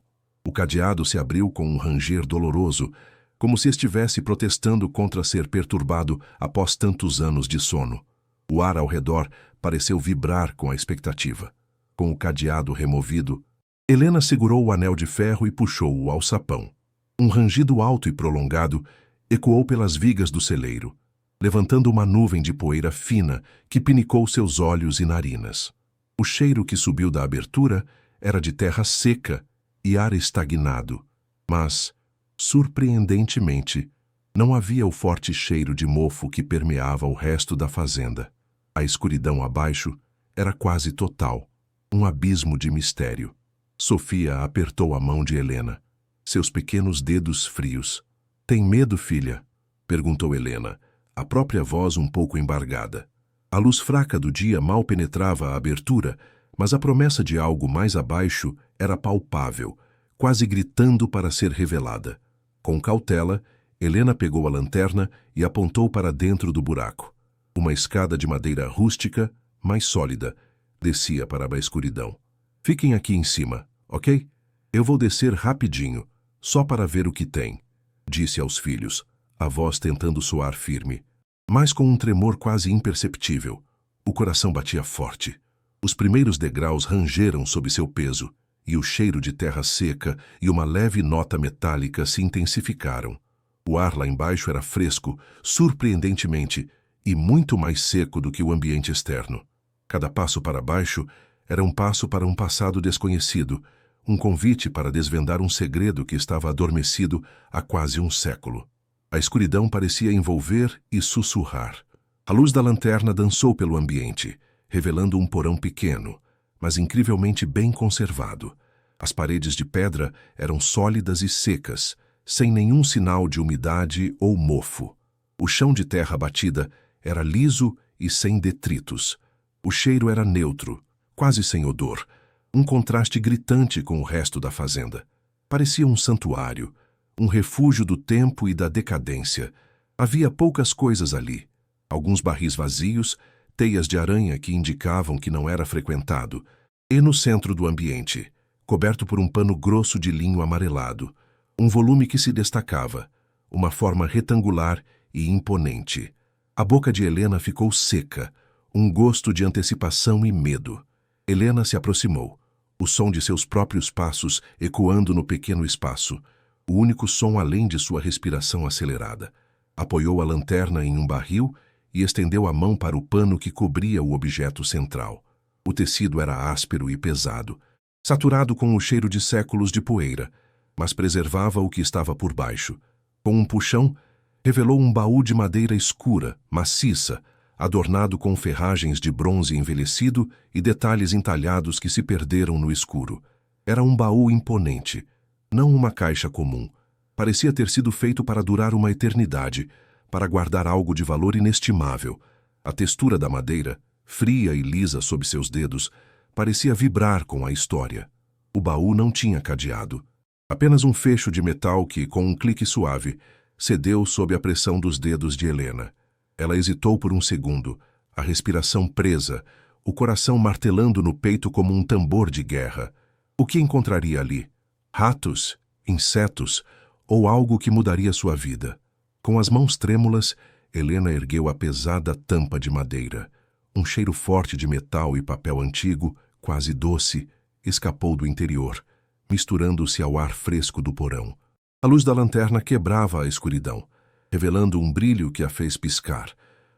O cadeado se abriu com um ranger doloroso, como se estivesse protestando contra ser perturbado após tantos anos de sono. O ar ao redor pareceu vibrar com a expectativa. Com o cadeado removido, Helena segurou o anel de ferro e puxou o alçapão. Um rangido alto e prolongado ecoou pelas vigas do celeiro, levantando uma nuvem de poeira fina que pinicou seus olhos e narinas. O cheiro que subiu da abertura era de terra seca e ar estagnado, mas, surpreendentemente, não havia o forte cheiro de mofo que permeava o resto da fazenda. A escuridão abaixo era quase total, um abismo de mistério. Sofia apertou a mão de Helena, seus pequenos dedos frios. "Tem medo, filha?" perguntou Helena, a própria voz um pouco embargada. A luz fraca do dia mal penetrava a abertura, mas a promessa de algo mais abaixo era palpável, quase gritando para ser revelada. Com cautela, Helena pegou a lanterna e apontou para dentro do buraco. Uma escada de madeira rústica, mais sólida, descia para a escuridão. Fiquem aqui em cima, ok? Eu vou descer rapidinho, só para ver o que tem, disse aos filhos, a voz tentando soar firme, mas com um tremor quase imperceptível. O coração batia forte. Os primeiros degraus rangeram sob seu peso, e o cheiro de terra seca e uma leve nota metálica se intensificaram. O ar lá embaixo era fresco, surpreendentemente, e muito mais seco do que o ambiente externo. Cada passo para baixo era um passo para um passado desconhecido, um convite para desvendar um segredo que estava adormecido há quase um século. A escuridão parecia envolver e sussurrar. A luz da lanterna dançou pelo ambiente, revelando um porão pequeno, mas incrivelmente bem conservado. As paredes de pedra eram sólidas e secas, sem nenhum sinal de umidade ou mofo. O chão de terra batida era liso e sem detritos. O cheiro era neutro, quase sem odor, um contraste gritante com o resto da fazenda. Parecia um santuário, um refúgio do tempo e da decadência. Havia poucas coisas ali. Alguns barris vazios, teias de aranha que indicavam que não era frequentado, e no centro do ambiente, coberto por um pano grosso de linho amarelado, um volume que se destacava, uma forma retangular e imponente. A boca de Helena ficou seca, um gosto de antecipação e medo. Helena se aproximou, o som de seus próprios passos ecoando no pequeno espaço, o único som além de sua respiração acelerada. Apoiou a lanterna em um barril e estendeu a mão para o pano que cobria o objeto central. O tecido era áspero e pesado, saturado com o cheiro de séculos de poeira, mas preservava o que estava por baixo. Com um puxão, revelou um baú de madeira escura, maciça, adornado com ferragens de bronze envelhecido e detalhes entalhados que se perderam no escuro. Era um baú imponente, não uma caixa comum. Parecia ter sido feito para durar uma eternidade, para guardar algo de valor inestimável. A textura da madeira, fria e lisa sob seus dedos, parecia vibrar com a história. O baú não tinha cadeado. Apenas um fecho de metal que, com um clique suave, cedeu sob a pressão dos dedos de Helena. Ela hesitou por um segundo, a respiração presa, o coração martelando no peito como um tambor de guerra. O que encontraria ali? Ratos? Insetos? Ou algo que mudaria sua vida? Com as mãos trêmulas, Helena ergueu a pesada tampa de madeira. Um cheiro forte de metal e papel antigo, quase doce, escapou do interior, misturando-se ao ar fresco do porão. A luz da lanterna quebrava a escuridão, revelando um brilho que a fez piscar,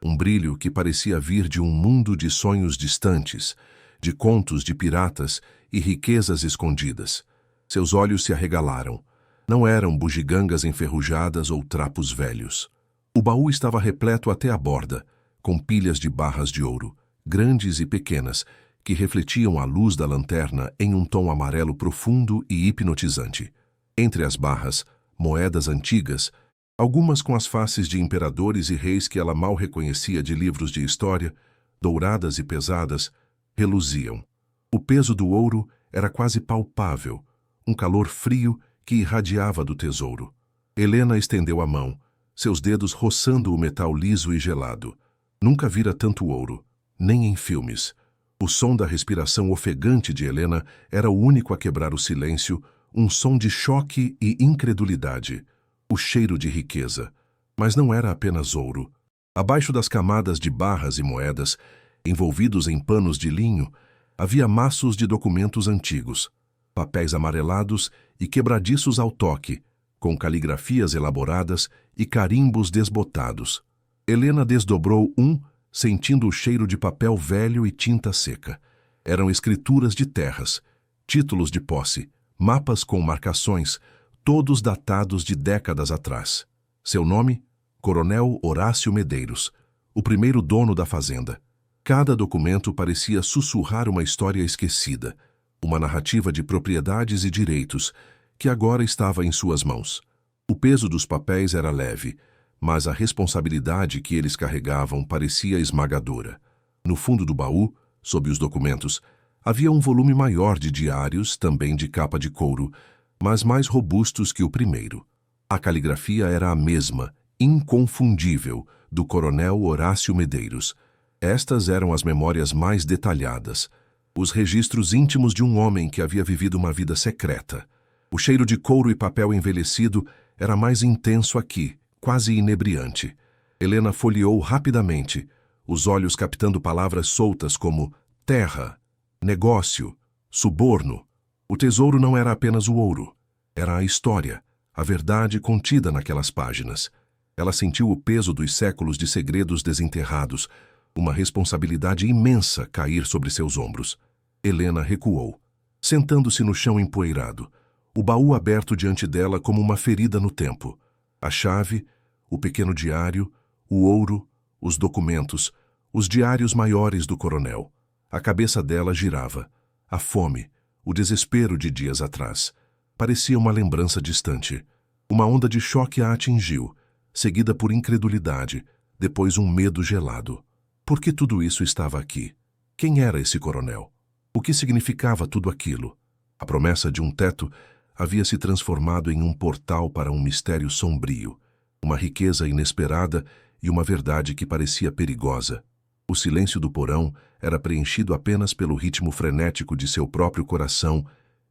um brilho que parecia vir de um mundo de sonhos distantes, de contos de piratas e riquezas escondidas. Seus olhos se arregalaram. Não eram bugigangas enferrujadas ou trapos velhos. O baú estava repleto até a borda, com pilhas de barras de ouro, grandes e pequenas, que refletiam a luz da lanterna em um tom amarelo profundo e hipnotizante. Entre as barras, moedas antigas, algumas com as faces de imperadores e reis que ela mal reconhecia de livros de história, douradas e pesadas, reluziam. O peso do ouro era quase palpável, um calor frio que irradiava do tesouro. Helena estendeu a mão, seus dedos roçando o metal liso e gelado. Nunca vira tanto ouro, nem em filmes. O som da respiração ofegante de Helena era o único a quebrar o silêncio, um som de choque e incredulidade. O cheiro de riqueza. Mas não era apenas ouro. Abaixo das camadas de barras e moedas, envolvidos em panos de linho, havia maços de documentos antigos, papéis amarelados e quebradiços ao toque, com caligrafias elaboradas e carimbos desbotados. Helena desdobrou um, sentindo o cheiro de papel velho e tinta seca. Eram escrituras de terras, títulos de posse, mapas com marcações, todos datados de décadas atrás. Seu nome? Coronel Horácio Medeiros, o primeiro dono da fazenda. Cada documento parecia sussurrar uma história esquecida, uma narrativa de propriedades e direitos, que agora estava em suas mãos. O peso dos papéis era leve, mas a responsabilidade que eles carregavam parecia esmagadora. No fundo do baú, sob os documentos, havia um volume maior de diários, também de capa de couro, mas mais robustos que o primeiro. A caligrafia era a mesma, inconfundível, do coronel Horácio Medeiros. Estas eram as memórias mais detalhadas, os registros íntimos de um homem que havia vivido uma vida secreta. O cheiro de couro e papel envelhecido era mais intenso aqui, quase inebriante. Helena folheou rapidamente, os olhos captando palavras soltas como terra, negócio, suborno. O tesouro não era apenas o ouro, era a história, a verdade contida naquelas páginas. Ela sentiu o peso dos séculos de segredos desenterrados, uma responsabilidade imensa cair sobre seus ombros. Helena recuou, sentando-se no chão empoeirado, o baú aberto diante dela como uma ferida no tempo. A chave, o pequeno diário, o ouro, os documentos, os diários maiores do coronel. A cabeça dela girava. A fome, o desespero de dias atrás. Parecia uma lembrança distante. Uma onda de choque a atingiu, seguida por incredulidade, depois um medo gelado. Por que tudo isso estava aqui? Quem era esse coronel? O que significava tudo aquilo? A promessa de um teto havia se transformado em um portal para um mistério sombrio, uma riqueza inesperada e uma verdade que parecia perigosa. O silêncio do porão era preenchido apenas pelo ritmo frenético de seu próprio coração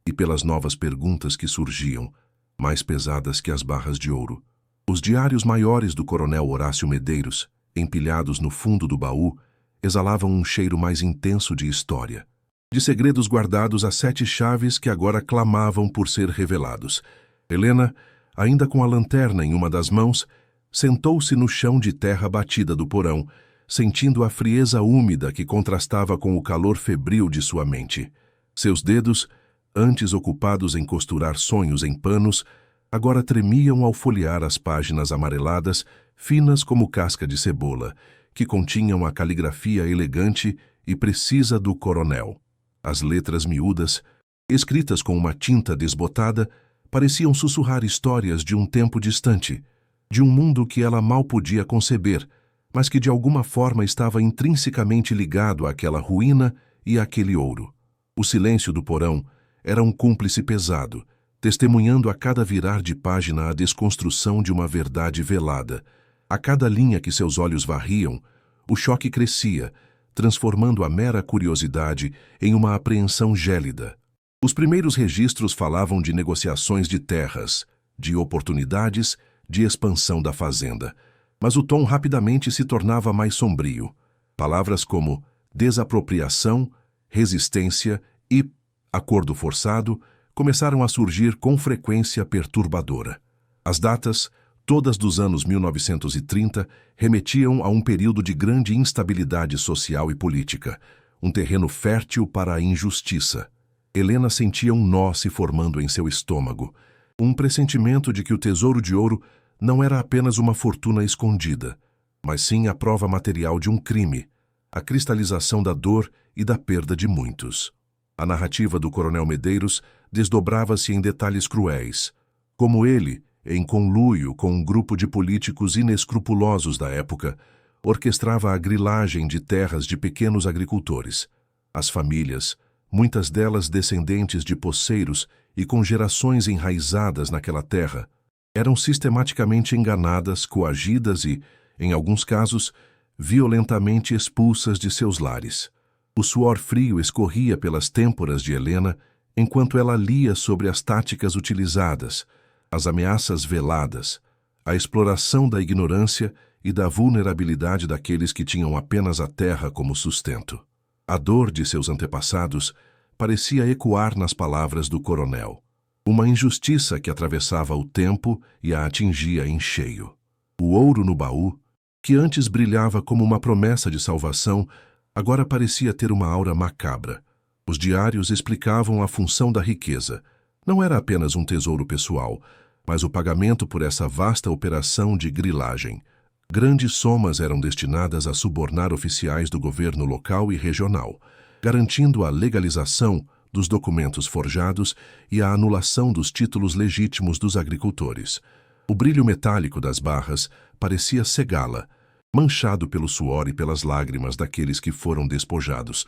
e pelas novas perguntas que surgiam, mais pesadas que as barras de ouro. Os diários maiores do coronel Horácio Medeiros, empilhados no fundo do baú, exalavam um cheiro mais intenso de história, de segredos guardados a 7 chaves que agora clamavam por ser revelados. Helena, ainda com a lanterna em uma das mãos, sentou-se no chão de terra batida do porão, sentindo a frieza úmida que contrastava com o calor febril de sua mente. Seus dedos, antes ocupados em costurar sonhos em panos, agora tremiam ao folhear as páginas amareladas, finas como casca de cebola, que continham a caligrafia elegante e precisa do coronel. As letras miúdas, escritas com uma tinta desbotada, pareciam sussurrar histórias de um tempo distante, de um mundo que ela mal podia conceber, mas que de alguma forma estava intrinsecamente ligado àquela ruína e àquele ouro. O silêncio do porão era um cúmplice pesado, testemunhando a cada virar de página a desconstrução de uma verdade velada. A cada linha que seus olhos varriam, o choque crescia, transformando a mera curiosidade em uma apreensão gélida. Os primeiros registros falavam de negociações de terras, de oportunidades, de expansão da fazenda. Mas o tom rapidamente se tornava mais sombrio. Palavras como desapropriação, resistência e acordo forçado começaram a surgir com frequência perturbadora. As datas, todas dos anos 1930, remetiam a um período de grande instabilidade social e política, um terreno fértil para a injustiça. Helena sentia um nó se formando em seu estômago, um pressentimento de que o tesouro de ouro não era apenas uma fortuna escondida, mas sim a prova material de um crime, a cristalização da dor e da perda de muitos. A narrativa do coronel Medeiros desdobrava-se em detalhes cruéis, como ele, em conluio com um grupo de políticos inescrupulosos da época, orquestrava a grilagem de terras de pequenos agricultores. As famílias, muitas delas descendentes de poceiros e com gerações enraizadas naquela terra, eram sistematicamente enganadas, coagidas e, em alguns casos, violentamente expulsas de seus lares. O suor frio escorria pelas têmporas de Helena enquanto ela lia sobre as táticas utilizadas, as ameaças veladas, a exploração da ignorância e da vulnerabilidade daqueles que tinham apenas a terra como sustento. A dor de seus antepassados parecia ecoar nas palavras do coronel. Uma injustiça que atravessava o tempo e a atingia em cheio. O ouro no baú, que antes brilhava como uma promessa de salvação, agora parecia ter uma aura macabra. Os diários explicavam a função da riqueza. Não era apenas um tesouro pessoal, mas o pagamento por essa vasta operação de grilagem. Grandes somas eram destinadas a subornar oficiais do governo local e regional, garantindo a legalização dos documentos forjados e a anulação dos títulos legítimos dos agricultores. O brilho metálico das barras parecia cegá-la, manchado pelo suor e pelas lágrimas daqueles que foram despojados.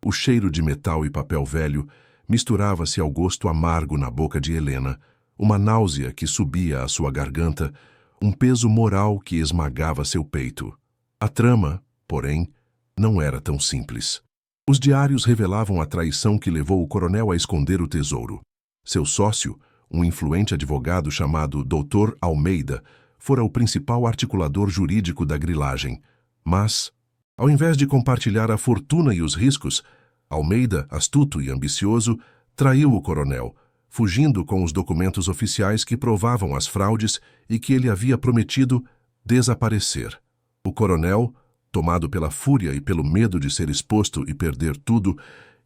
O cheiro de metal e papel velho misturava-se ao gosto amargo na boca de Helena, uma náusea que subia à sua garganta, um peso moral que esmagava seu peito. A trama, porém, não era tão simples. Os diários revelavam a traição que levou o coronel a esconder o tesouro. Seu sócio, um influente advogado chamado Dr. Almeida, fora o principal articulador jurídico da grilagem. Mas, ao invés de compartilhar a fortuna e os riscos, Almeida, astuto e ambicioso, traiu o coronel, fugindo com os documentos oficiais que provavam as fraudes e que ele havia prometido desaparecer. O coronel, tomado pela fúria e pelo medo de ser exposto e perder tudo,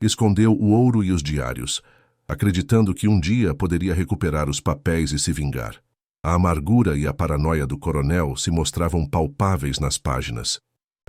escondeu o ouro e os diários, acreditando que um dia poderia recuperar os papéis e se vingar. A amargura e a paranoia do coronel se mostravam palpáveis nas páginas.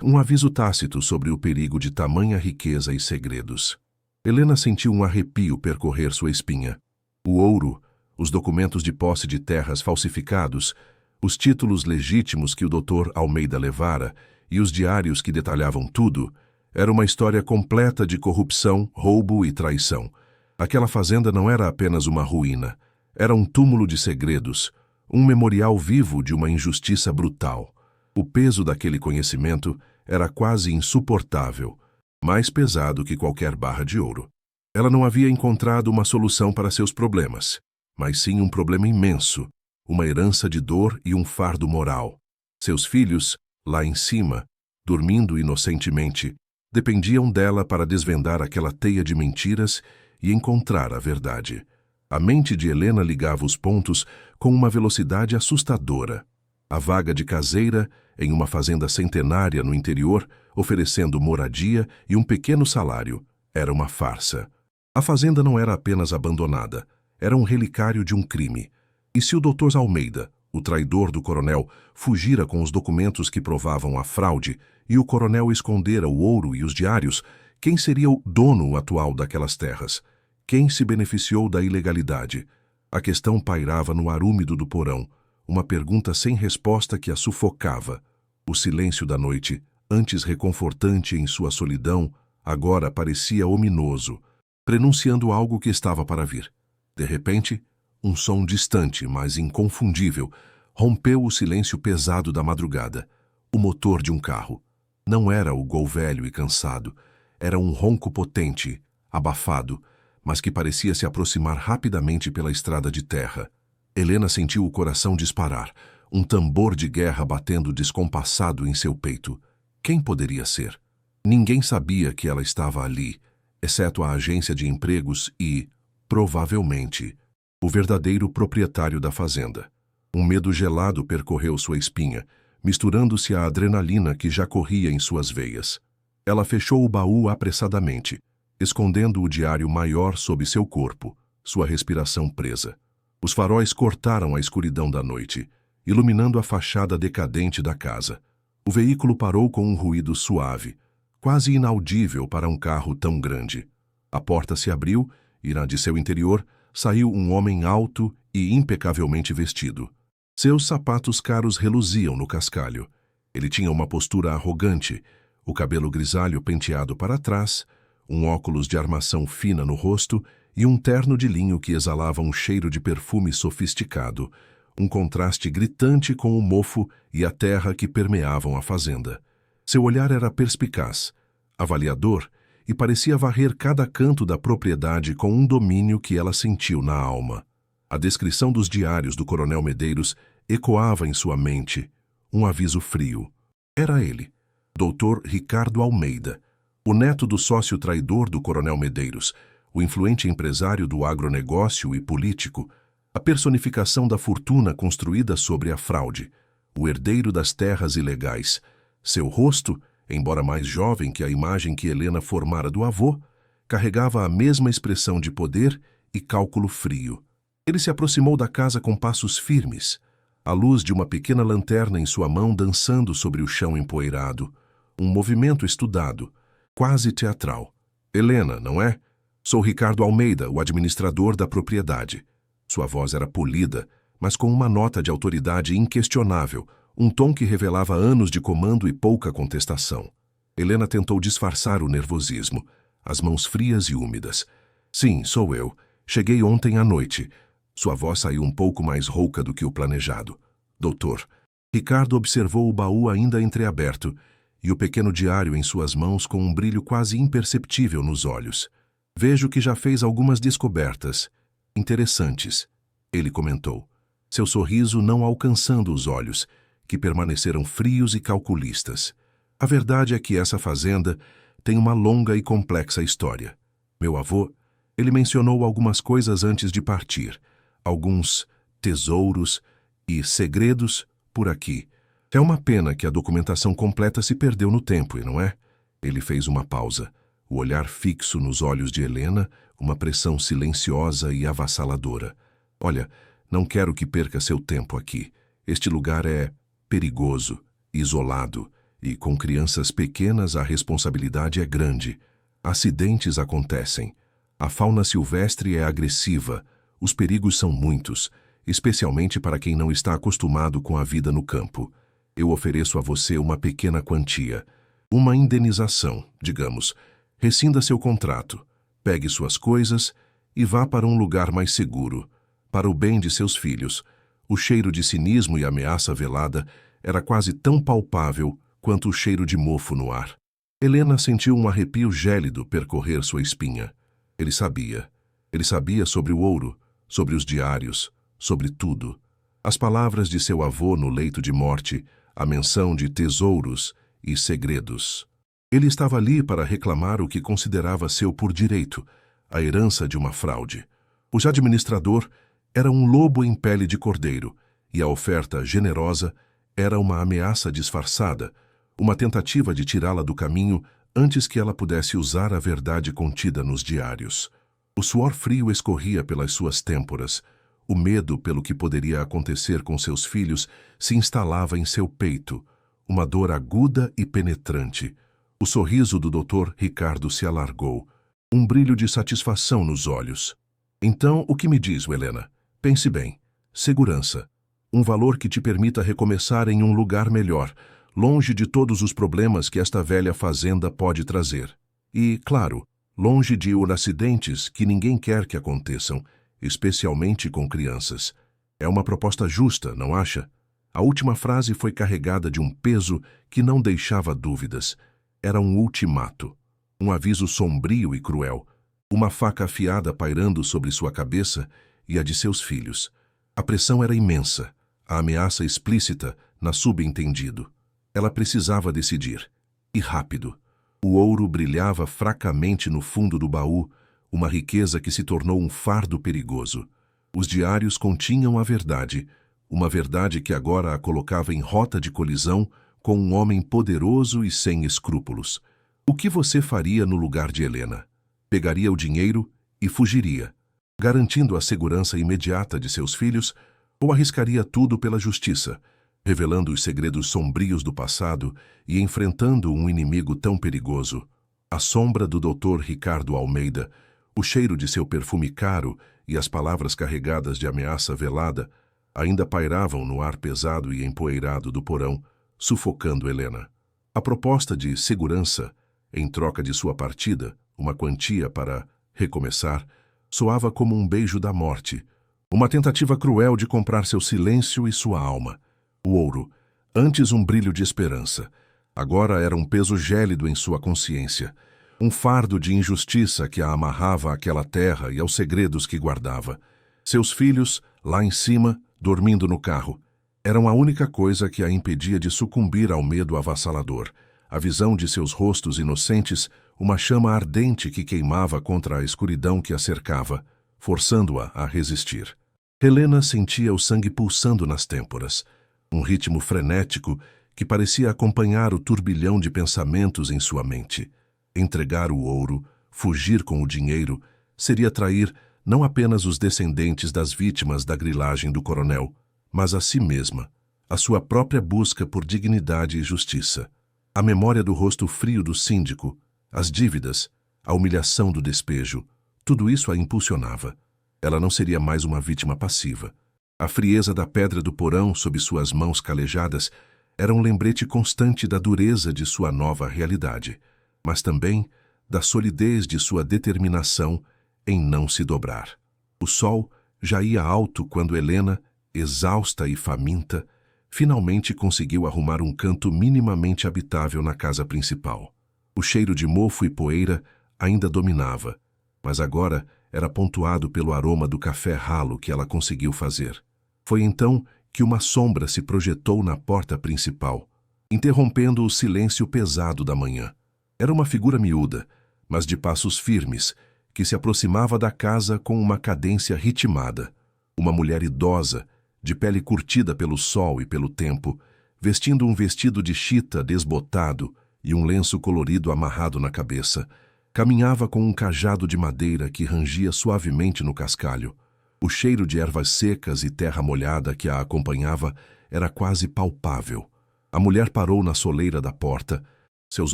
Um aviso tácito sobre o perigo de tamanha riqueza e segredos. Helena sentiu um arrepio percorrer sua espinha. O ouro, os documentos de posse de terras falsificados, os títulos legítimos que o Dr. Almeida levara e os diários que detalhavam tudo, era uma história completa de corrupção, roubo e traição. Aquela fazenda não era apenas uma ruína, era um túmulo de segredos, um memorial vivo de uma injustiça brutal. O peso daquele conhecimento era quase insuportável, mais pesado que qualquer barra de ouro. Ela não havia encontrado uma solução para seus problemas, mas sim um problema imenso, uma herança de dor e um fardo moral. Seus filhos, lá em cima, dormindo inocentemente, dependiam dela para desvendar aquela teia de mentiras e encontrar a verdade. A mente de Helena ligava os pontos com uma velocidade assustadora. A vaga de caseira, em uma fazenda centenária no interior, oferecendo moradia e um pequeno salário, era uma farsa. A fazenda não era apenas abandonada, era um relicário de um crime. E se o Dr. Almeida, o traidor do coronel, fugira com os documentos que provavam a fraude e o coronel escondera o ouro e os diários, quem seria o dono atual daquelas terras? Quem se beneficiou da ilegalidade? A questão pairava no ar úmido do porão, uma pergunta sem resposta que a sufocava. O silêncio da noite, antes reconfortante em sua solidão, agora parecia ominoso, prenunciando algo que estava para vir. De repente, um som distante, mas inconfundível, rompeu o silêncio pesado da madrugada. O motor de um carro. Não era o Gol velho e cansado. Era um ronco potente, abafado, mas que parecia se aproximar rapidamente pela estrada de terra. Helena sentiu o coração disparar, um tambor de guerra batendo descompassado em seu peito. Quem poderia ser? Ninguém sabia que ela estava ali, exceto a agência de empregos e, provavelmente, o verdadeiro proprietário da fazenda. Um medo gelado percorreu sua espinha, misturando-se à adrenalina que já corria em suas veias. Ela fechou o baú apressadamente, escondendo o diário maior sob seu corpo, sua respiração presa. Os faróis cortaram a escuridão da noite, iluminando a fachada decadente da casa. O veículo parou com um ruído suave, quase inaudível para um carro tão grande. A porta se abriu e, de seu interior, saiu um homem alto e impecavelmente vestido. Seus sapatos caros reluziam no cascalho. Ele tinha uma postura arrogante, o cabelo grisalho penteado para trás, um óculos de armação fina no rosto e um terno de linho que exalava um cheiro de perfume sofisticado, um contraste gritante com o mofo e a terra que permeavam a fazenda. Seu olhar era perspicaz, avaliador, e parecia varrer cada canto da propriedade com um domínio que ela sentiu na alma. A descrição dos diários do coronel Medeiros ecoava em sua mente, um aviso frio. Era ele, Dr. Ricardo Almeida, o neto do sócio traidor do coronel Medeiros, o influente empresário do agronegócio e político, a personificação da fortuna construída sobre a fraude, o herdeiro das terras ilegais. Seu rosto, embora mais jovem que a imagem que Helena formara do avô, carregava a mesma expressão de poder e cálculo frio. Ele se aproximou da casa com passos firmes, a luz de uma pequena lanterna em sua mão dançando sobre o chão empoeirado, um movimento estudado, quase teatral. Helena, não é? Sou Ricardo Almeida, o administrador da propriedade. Sua voz era polida, mas com uma nota de autoridade inquestionável, um tom que revelava anos de comando e pouca contestação. Helena tentou disfarçar o nervosismo, as mãos frias e úmidas. Sim, sou eu. Cheguei ontem à noite. Sua voz saiu um pouco mais rouca do que o planejado. Doutor. Ricardo observou o baú ainda entreaberto e o pequeno diário em suas mãos com um brilho quase imperceptível nos olhos. Vejo que já fez algumas descobertas. Interessantes, ele comentou, seu sorriso não alcançando os olhos, que permaneceram frios e calculistas. A verdade é que essa fazenda tem uma longa e complexa história. Meu avô, ele mencionou algumas coisas antes de partir, alguns tesouros e segredos por aqui. É uma pena que a documentação completa se perdeu no tempo, não é? Ele fez uma pausa, o olhar fixo nos olhos de Helena, uma pressão silenciosa e avassaladora. Olha, não quero que perca seu tempo aqui. Este lugar é perigoso, isolado, e com crianças pequenas a responsabilidade é grande. Acidentes acontecem. A fauna silvestre é agressiva. Os perigos são muitos, especialmente para quem não está acostumado com a vida no campo. Eu ofereço a você uma pequena quantia, uma indenização, digamos. Rescinda seu contrato, pegue suas coisas e vá para um lugar mais seguro, para o bem de seus filhos. O cheiro de cinismo e ameaça velada era quase tão palpável quanto o cheiro de mofo no ar. Helena sentiu um arrepio gélido percorrer sua espinha. Ele sabia sobre o ouro, sobre os diários, sobre tudo. As palavras de seu avô no leito de morte, a menção de tesouros e segredos. Ele estava ali para reclamar o que considerava seu por direito, a herança de uma fraude. O administrador era um lobo em pele de cordeiro, e a oferta generosa era uma ameaça disfarçada, uma tentativa de tirá-la do caminho antes que ela pudesse usar a verdade contida nos diários. O suor frio escorria pelas suas têmporas. O medo pelo que poderia acontecer com seus filhos se instalava em seu peito, uma dor aguda e penetrante. O sorriso do Dr. Ricardo se alargou, um brilho de satisfação nos olhos. Então, o que me diz, Helena? Pense bem. Segurança. Um valor que te permita recomeçar em um lugar melhor, longe de todos os problemas que esta velha fazenda pode trazer. E, claro, longe de acidentes que ninguém quer que aconteçam, especialmente com crianças. É uma proposta justa, não acha? A última frase foi carregada de um peso que não deixava dúvidas. Era um ultimato, um aviso sombrio e cruel, uma faca afiada pairando sobre sua cabeça e a de seus filhos. A pressão era imensa, a ameaça explícita na subentendido. Ela precisava decidir, e rápido. O ouro brilhava fracamente no fundo do baú, uma riqueza que se tornou um fardo perigoso. Os diários continham a verdade, uma verdade que agora a colocava em rota de colisão com um homem poderoso e sem escrúpulos. O que você faria no lugar de Helena? Pegaria o dinheiro e fugiria, garantindo a segurança imediata de seus filhos, ou arriscaria tudo pela justiça, revelando os segredos sombrios do passado e enfrentando um inimigo tão perigoso? A sombra do Dr. Ricardo Almeida, o cheiro de seu perfume caro e as palavras carregadas de ameaça velada ainda pairavam no ar pesado e empoeirado do porão, sufocando Helena. A proposta de segurança, em troca de sua partida, uma quantia para recomeçar, soava como um beijo da morte, uma tentativa cruel de comprar seu silêncio e sua alma. O ouro, antes um brilho de esperança, agora era um peso gélido em sua consciência, um fardo de injustiça que a amarrava àquela terra e aos segredos que guardava. Seus filhos, lá em cima, dormindo no carro, eram a única coisa que a impedia de sucumbir ao medo avassalador. A visão de seus rostos inocentes, uma chama ardente que queimava contra a escuridão que a cercava, forçando-a a resistir. Helena sentia o sangue pulsando nas têmporas, um ritmo frenético que parecia acompanhar o turbilhão de pensamentos em sua mente. Entregar o ouro, fugir com o dinheiro, seria trair não apenas os descendentes das vítimas da grilagem do coronel, mas a si mesma, a sua própria busca por dignidade e justiça. A memória do rosto frio do síndico, as dívidas, a humilhação do despejo, tudo isso a impulsionava. Ela não seria mais uma vítima passiva. A frieza da pedra do porão sob suas mãos calejadas era um lembrete constante da dureza de sua nova realidade, mas também da solidez de sua determinação em não se dobrar. O sol, já ia alto quando Helena, exausta e faminta, finalmente conseguiu arrumar um canto minimamente habitável na casa principal. O cheiro de mofo e poeira ainda dominava, mas agora era pontuado pelo aroma do café ralo que ela conseguiu fazer. Foi então que uma sombra se projetou na porta principal, interrompendo o silêncio pesado da manhã. Era uma figura miúda, mas de passos firmes, que se aproximava da casa com uma cadência ritmada. Uma mulher idosa, de pele curtida pelo sol e pelo tempo, vestindo um vestido de chita desbotado e um lenço colorido amarrado na cabeça, caminhava com um cajado de madeira que rangia suavemente no cascalho. O cheiro de ervas secas e terra molhada que a acompanhava era quase palpável. A mulher parou na soleira da porta, seus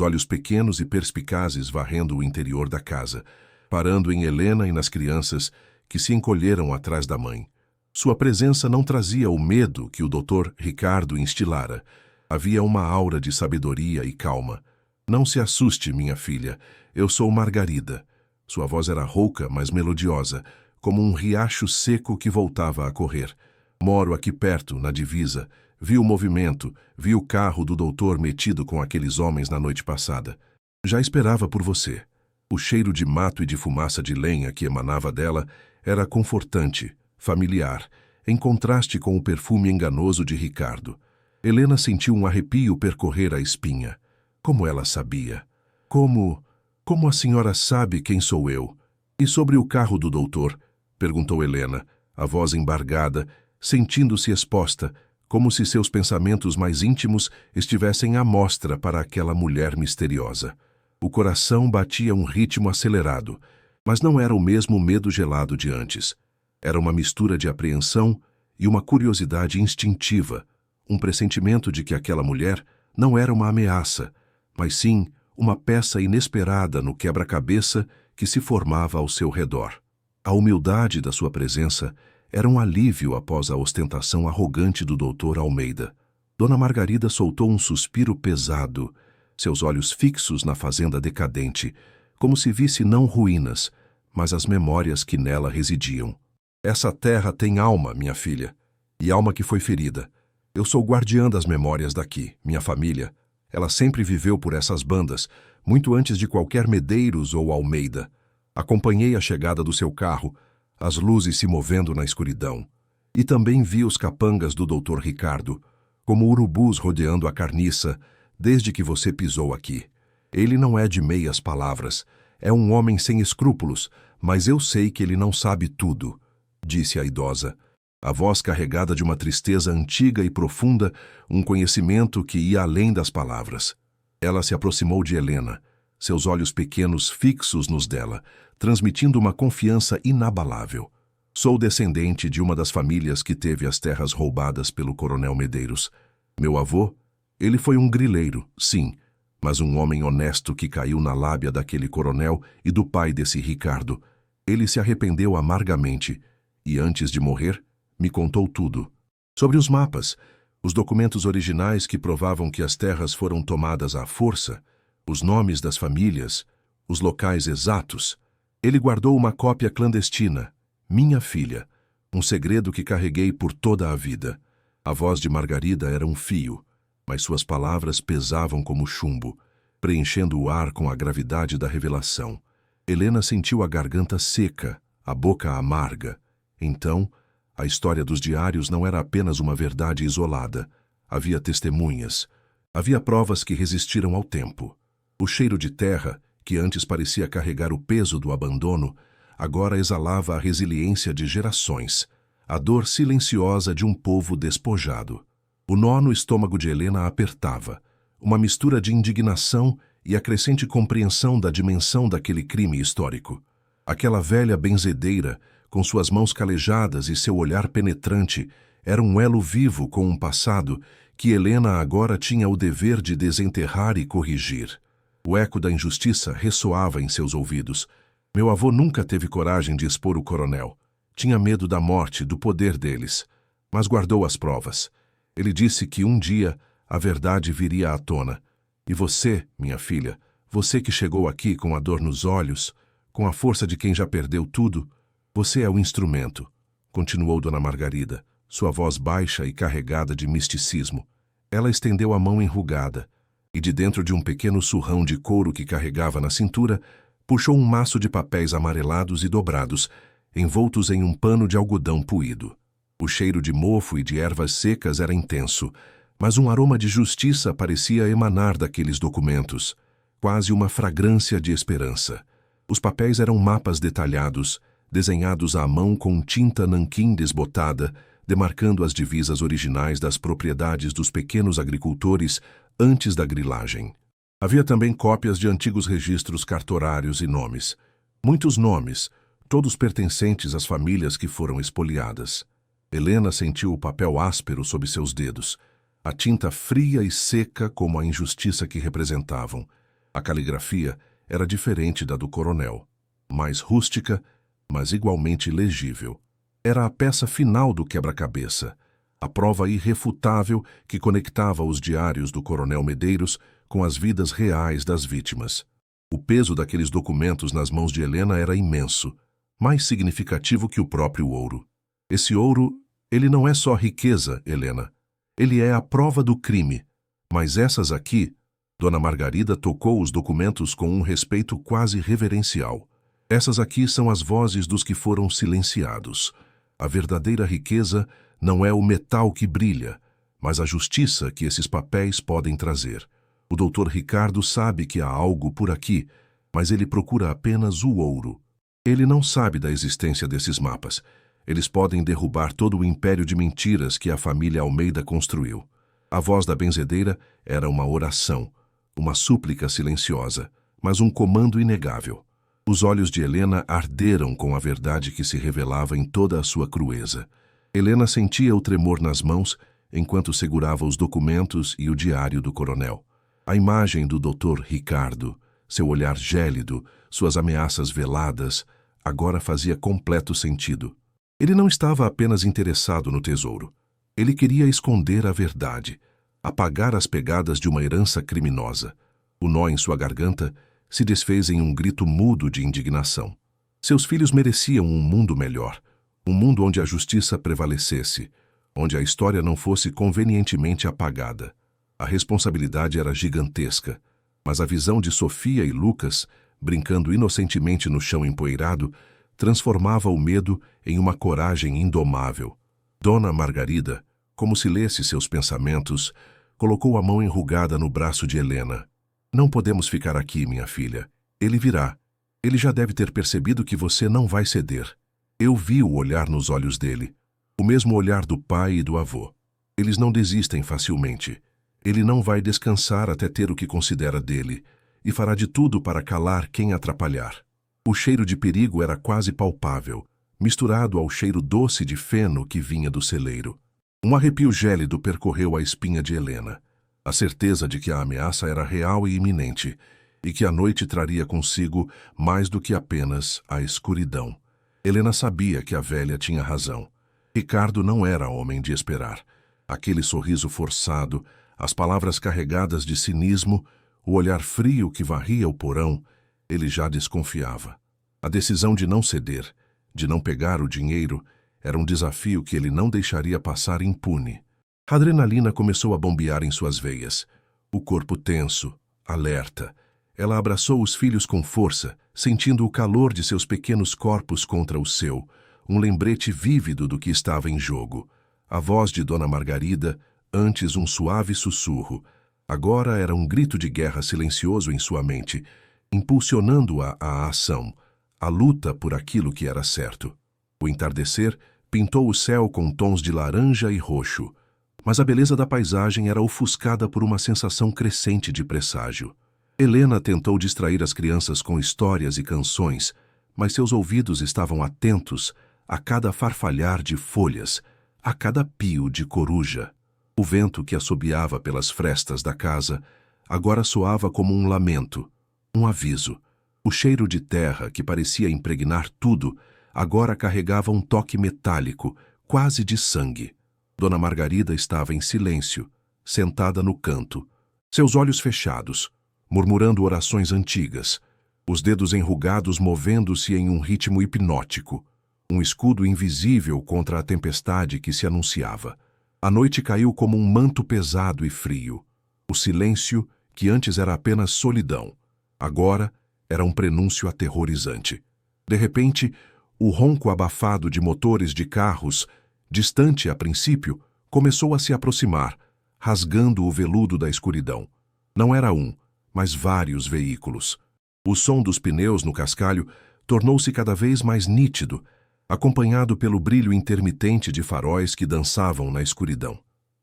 olhos pequenos e perspicazes varrendo o interior da casa, parando em Helena e nas crianças que se encolheram atrás da mãe. Sua presença não trazia o medo que o Dr. Ricardo instilara. Havia uma aura de sabedoria e calma. Não se assuste, minha filha. Eu sou Margarida. Sua voz era rouca, mas melodiosa, como um riacho seco que voltava a correr. Moro aqui perto, na divisa. Vi o movimento, vi o carro do doutor metido com aqueles homens na noite passada. Já esperava por você. O cheiro de mato e de fumaça de lenha que emanava dela era confortante, familiar, em contraste com o perfume enganoso de Ricardo. Helena sentiu um arrepio percorrer a espinha. Como ela sabia? Como a senhora sabe quem sou eu? E sobre o carro do doutor? Perguntou Helena, a voz embargada, sentindo-se exposta, como se seus pensamentos mais íntimos estivessem à mostra para aquela mulher misteriosa. O coração batia um ritmo acelerado, mas não era o mesmo medo gelado de antes. Era uma mistura de apreensão e uma curiosidade instintiva, um pressentimento de que aquela mulher não era uma ameaça, mas sim uma peça inesperada no quebra-cabeça que se formava ao seu redor. A humildade da sua presença era um alívio após a ostentação arrogante do Dr. Almeida. Dona Margarida soltou um suspiro pesado, seus olhos fixos na fazenda decadente, como se visse não ruínas, mas as memórias que nela residiam. Essa terra tem alma, minha filha, e alma que foi ferida. Eu sou guardiã das memórias daqui, minha família. Ela sempre viveu por essas bandas, muito antes de qualquer Medeiros ou Almeida. Acompanhei a chegada do seu carro, as luzes se movendo na escuridão. E também vi os capangas do Dr. Ricardo, como urubus rodeando a carniça, desde que você pisou aqui. Ele não é de meias palavras, é um homem sem escrúpulos, mas eu sei que ele não sabe tudo, disse a idosa. A voz carregada de uma tristeza antiga e profunda, um conhecimento que ia além das palavras. Ela se aproximou de Helena, seus olhos pequenos fixos nos dela, transmitindo uma confiança inabalável. Sou descendente de uma das famílias que teve as terras roubadas pelo coronel Medeiros. Meu avô, ele foi um grileiro, sim, mas um homem honesto que caiu na lábia daquele coronel e do pai desse Ricardo. Ele se arrependeu amargamente e, antes de morrer, me contou tudo. Sobre os mapas, os documentos originais que provavam que as terras foram tomadas à força, os nomes das famílias, os locais exatos. Ele guardou uma cópia clandestina, minha filha, um segredo que carreguei por toda a vida. A voz de Margarida era um fio, mas suas palavras pesavam como chumbo, preenchendo o ar com a gravidade da revelação. Helena sentiu a garganta seca, a boca amarga. Então, a história dos diários não era apenas uma verdade isolada. Havia testemunhas. Havia provas que resistiram ao tempo. O cheiro de terra, que antes parecia carregar o peso do abandono, agora exalava a resiliência de gerações, a dor silenciosa de um povo despojado. O nó no estômago de Helena apertava, uma mistura de indignação e a crescente compreensão da dimensão daquele crime histórico. Aquela velha benzedeira, com suas mãos calejadas e seu olhar penetrante, era um elo vivo com um passado que Helena agora tinha o dever de desenterrar e corrigir. O eco da injustiça ressoava em seus ouvidos. Meu avô nunca teve coragem de expor o coronel. Tinha medo da morte, do poder deles. Mas guardou as provas. Ele disse que um dia a verdade viria à tona. E você, minha filha, você que chegou aqui com a dor nos olhos, com a força de quem já perdeu tudo, você é o instrumento. continuou Dona Margarida, sua voz baixa e carregada de misticismo. Ela estendeu a mão enrugada e, de dentro de um pequeno surrão de couro que carregava na cintura, puxou um maço de papéis amarelados e dobrados, envoltos em um pano de algodão puído. O cheiro de mofo e de ervas secas era intenso, mas um aroma de justiça parecia emanar daqueles documentos, quase uma fragrância de esperança. Os papéis eram mapas detalhados, desenhados à mão com tinta nanquim desbotada, demarcando as divisas originais das propriedades dos pequenos agricultores antes da grilagem. Havia também cópias de antigos registros cartorários e nomes. Muitos nomes, todos pertencentes às famílias que foram expoliadas. Helena sentiu o papel áspero sob seus dedos, a tinta fria e seca como a injustiça que representavam. A caligrafia era diferente da do coronel, mais rústica, mas igualmente legível. Era a peça final do quebra-cabeça, a prova irrefutável que conectava os diários do coronel Medeiros com as vidas reais das vítimas. O peso daqueles documentos nas mãos de Helena era imenso, mais significativo que o próprio ouro. Esse ouro, ele não é só riqueza, Helena. Ele é a prova do crime. Mas essas aqui, Dona Margarida tocou os documentos com um respeito quase reverencial. Essas aqui são as vozes dos que foram silenciados. A verdadeira riqueza não é o metal que brilha, mas a justiça que esses papéis podem trazer. O doutor Ricardo sabe que há algo por aqui, mas ele procura apenas o ouro. Ele não sabe da existência desses mapas. Eles podem derrubar todo o império de mentiras que a família Almeida construiu. A voz da benzedeira era uma oração, uma súplica silenciosa, mas um comando inegável. Os olhos de Helena arderam com a verdade que se revelava em toda a sua crueza. Helena sentia o tremor nas mãos enquanto segurava os documentos e o diário do coronel. A imagem do doutor Ricardo, seu olhar gélido, suas ameaças veladas, agora fazia completo sentido. Ele não estava apenas interessado no tesouro. Ele queria esconder a verdade, apagar as pegadas de uma herança criminosa. O nó em sua garganta se desfez em um grito mudo de indignação. Seus filhos mereciam um mundo melhor, um mundo onde a justiça prevalecesse, onde a história não fosse convenientemente apagada. A responsabilidade era gigantesca, mas a visão de Sofia e Lucas, brincando inocentemente no chão empoeirado, transformava o medo em uma coragem indomável. Dona Margarida, como se lesse seus pensamentos, colocou a mão enrugada no braço de Helena. Não podemos ficar aqui, minha filha. Ele virá. Ele já deve ter percebido que você não vai ceder. Eu vi o olhar nos olhos dele. O mesmo olhar do pai e do avô. Eles não desistem facilmente. Ele não vai descansar até ter o que considera dele, e fará de tudo para calar quem atrapalhar. O cheiro de perigo era quase palpável, misturado ao cheiro doce de feno que vinha do celeiro. Um arrepio gélido percorreu a espinha de Helena. A certeza de que a ameaça era real e iminente, e que a noite traria consigo mais do que apenas a escuridão. Helena sabia que a velha tinha razão. Ricardo não era homem de esperar. Aquele sorriso forçado, as palavras carregadas de cinismo, o olhar frio que varria o porão, ele já desconfiava. A decisão de não ceder, de não pegar o dinheiro, era um desafio que ele não deixaria passar impune. A adrenalina começou a bombear em suas veias. O corpo tenso, alerta. Ela abraçou os filhos com força, sentindo o calor de seus pequenos corpos contra o seu, um lembrete vívido do que estava em jogo. A voz de Dona Margarida, antes um suave sussurro, agora era um grito de guerra silencioso em sua mente, impulsionando-a à ação, à luta por aquilo que era certo. O entardecer pintou o céu com tons de laranja e roxo, mas a beleza da paisagem era ofuscada por uma sensação crescente de presságio. Helena tentou distrair as crianças com histórias e canções, mas seus ouvidos estavam atentos a cada farfalhar de folhas, a cada pio de coruja. O vento que assobiava pelas frestas da casa agora soava como um lamento, um aviso. O cheiro de terra, que parecia impregnar tudo, agora carregava um toque metálico, quase de sangue. Dona Margarida estava em silêncio, sentada no canto, seus olhos fechados, murmurando orações antigas, os dedos enrugados movendo-se em um ritmo hipnótico. um escudo invisível contra a tempestade que se anunciava. A noite caiu como um manto pesado e frio. O silêncio, que antes era apenas solidão, agora era um prenúncio aterrorizante. De repente, o ronco abafado de motores de carros, distante a princípio, começou a se aproximar, rasgando o veludo da escuridão. Não era um, mas vários veículos. O som dos pneus no cascalho tornou-se cada vez mais nítido, acompanhado pelo brilho intermitente de faróis que dançavam na escuridão.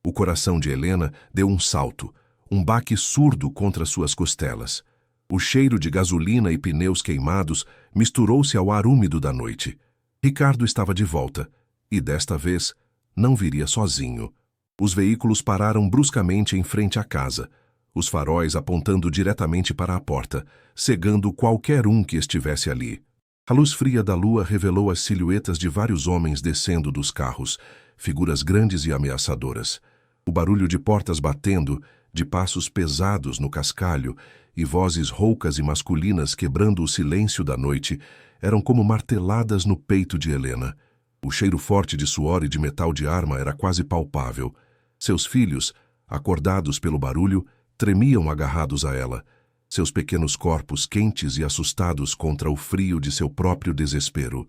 O coração de Helena deu um salto, um baque surdo contra suas costelas. O cheiro de gasolina e pneus queimados misturou-se ao ar úmido da noite. Ricardo estava de volta, e desta vez não viria sozinho. Os veículos pararam bruscamente em frente à casa, os faróis apontando diretamente para a porta, cegando qualquer um que estivesse ali. A luz fria da lua revelou as silhuetas de vários homens descendo dos carros, figuras grandes e ameaçadoras. O barulho de portas batendo, de passos pesados no cascalho e vozes roucas e masculinas quebrando o silêncio da noite eram como marteladas no peito de Helena. O cheiro forte de suor e de metal de arma era quase palpável. Seus filhos, acordados pelo barulho, tremiam agarrados a ela, seus pequenos corpos quentes e assustados contra o frio de seu próprio desespero.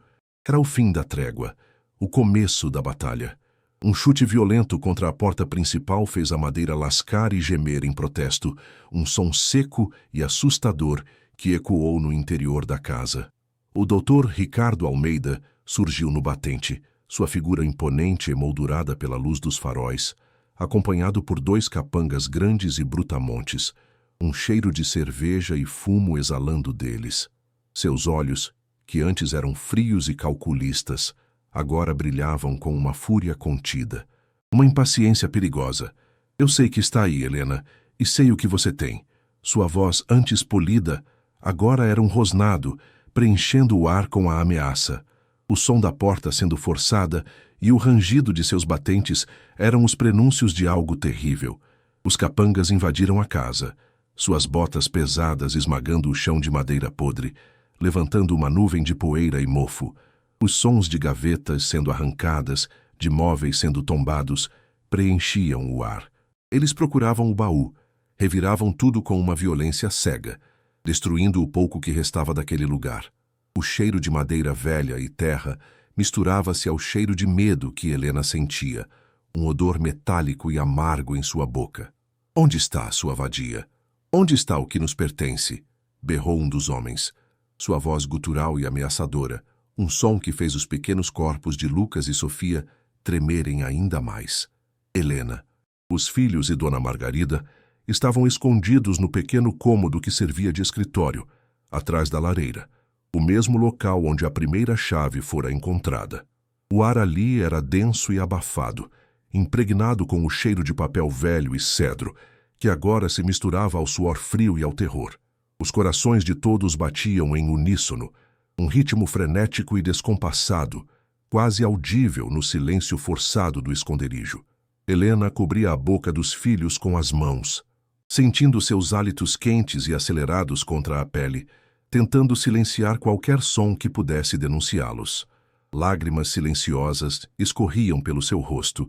Era o fim da trégua, o começo da batalha. Um chute violento contra a porta principal fez a madeira lascar e gemer em protesto, um som seco e assustador que ecoou no interior da casa. O Dr. Ricardo Almeida surgiu no batente, sua figura imponente emoldurada pela luz dos faróis, acompanhado por 2 capangas grandes e brutamontes, um cheiro de cerveja e fumo exalando deles. Seus olhos, que antes eram frios e calculistas, agora brilhavam com uma fúria contida, uma impaciência perigosa. Eu sei que está aí, Helena, e sei o que você tem. Sua voz, antes polida, agora era um rosnado, preenchendo o ar com a ameaça. O som da porta sendo forçada e o rangido de seus batentes eram os prenúncios de algo terrível. Os capangas invadiram a casa, suas botas pesadas esmagando o chão de madeira podre, levantando uma nuvem de poeira e mofo. Os sons de gavetas sendo arrancadas, de móveis sendo tombados, preenchiam o ar. Eles procuravam o baú, reviravam tudo com uma violência cega, destruindo o pouco que restava daquele lugar. O cheiro de madeira velha e terra misturava-se ao cheiro de medo que Helena sentia, um odor metálico e amargo em sua boca. Onde está a sua vadia? Onde está o que nos pertence? Berrou um dos homens. Sua voz gutural e ameaçadora, um som que fez os pequenos corpos de Lucas e Sofia tremerem ainda mais. Helena. Os filhos e Dona Margarida estavam escondidos no pequeno cômodo que servia de escritório, atrás da lareira, o mesmo local onde a primeira chave fora encontrada. O ar ali era denso e abafado, impregnado com o cheiro de papel velho e cedro, que agora se misturava ao suor frio e ao terror. Os corações de todos batiam em uníssono, um ritmo frenético e descompassado, quase audível no silêncio forçado do esconderijo. Helena cobria a boca dos filhos com as mãos, sentindo seus hálitos quentes e acelerados contra a pele, tentando silenciar qualquer som que pudesse denunciá-los. Lágrimas silenciosas escorriam pelo seu rosto,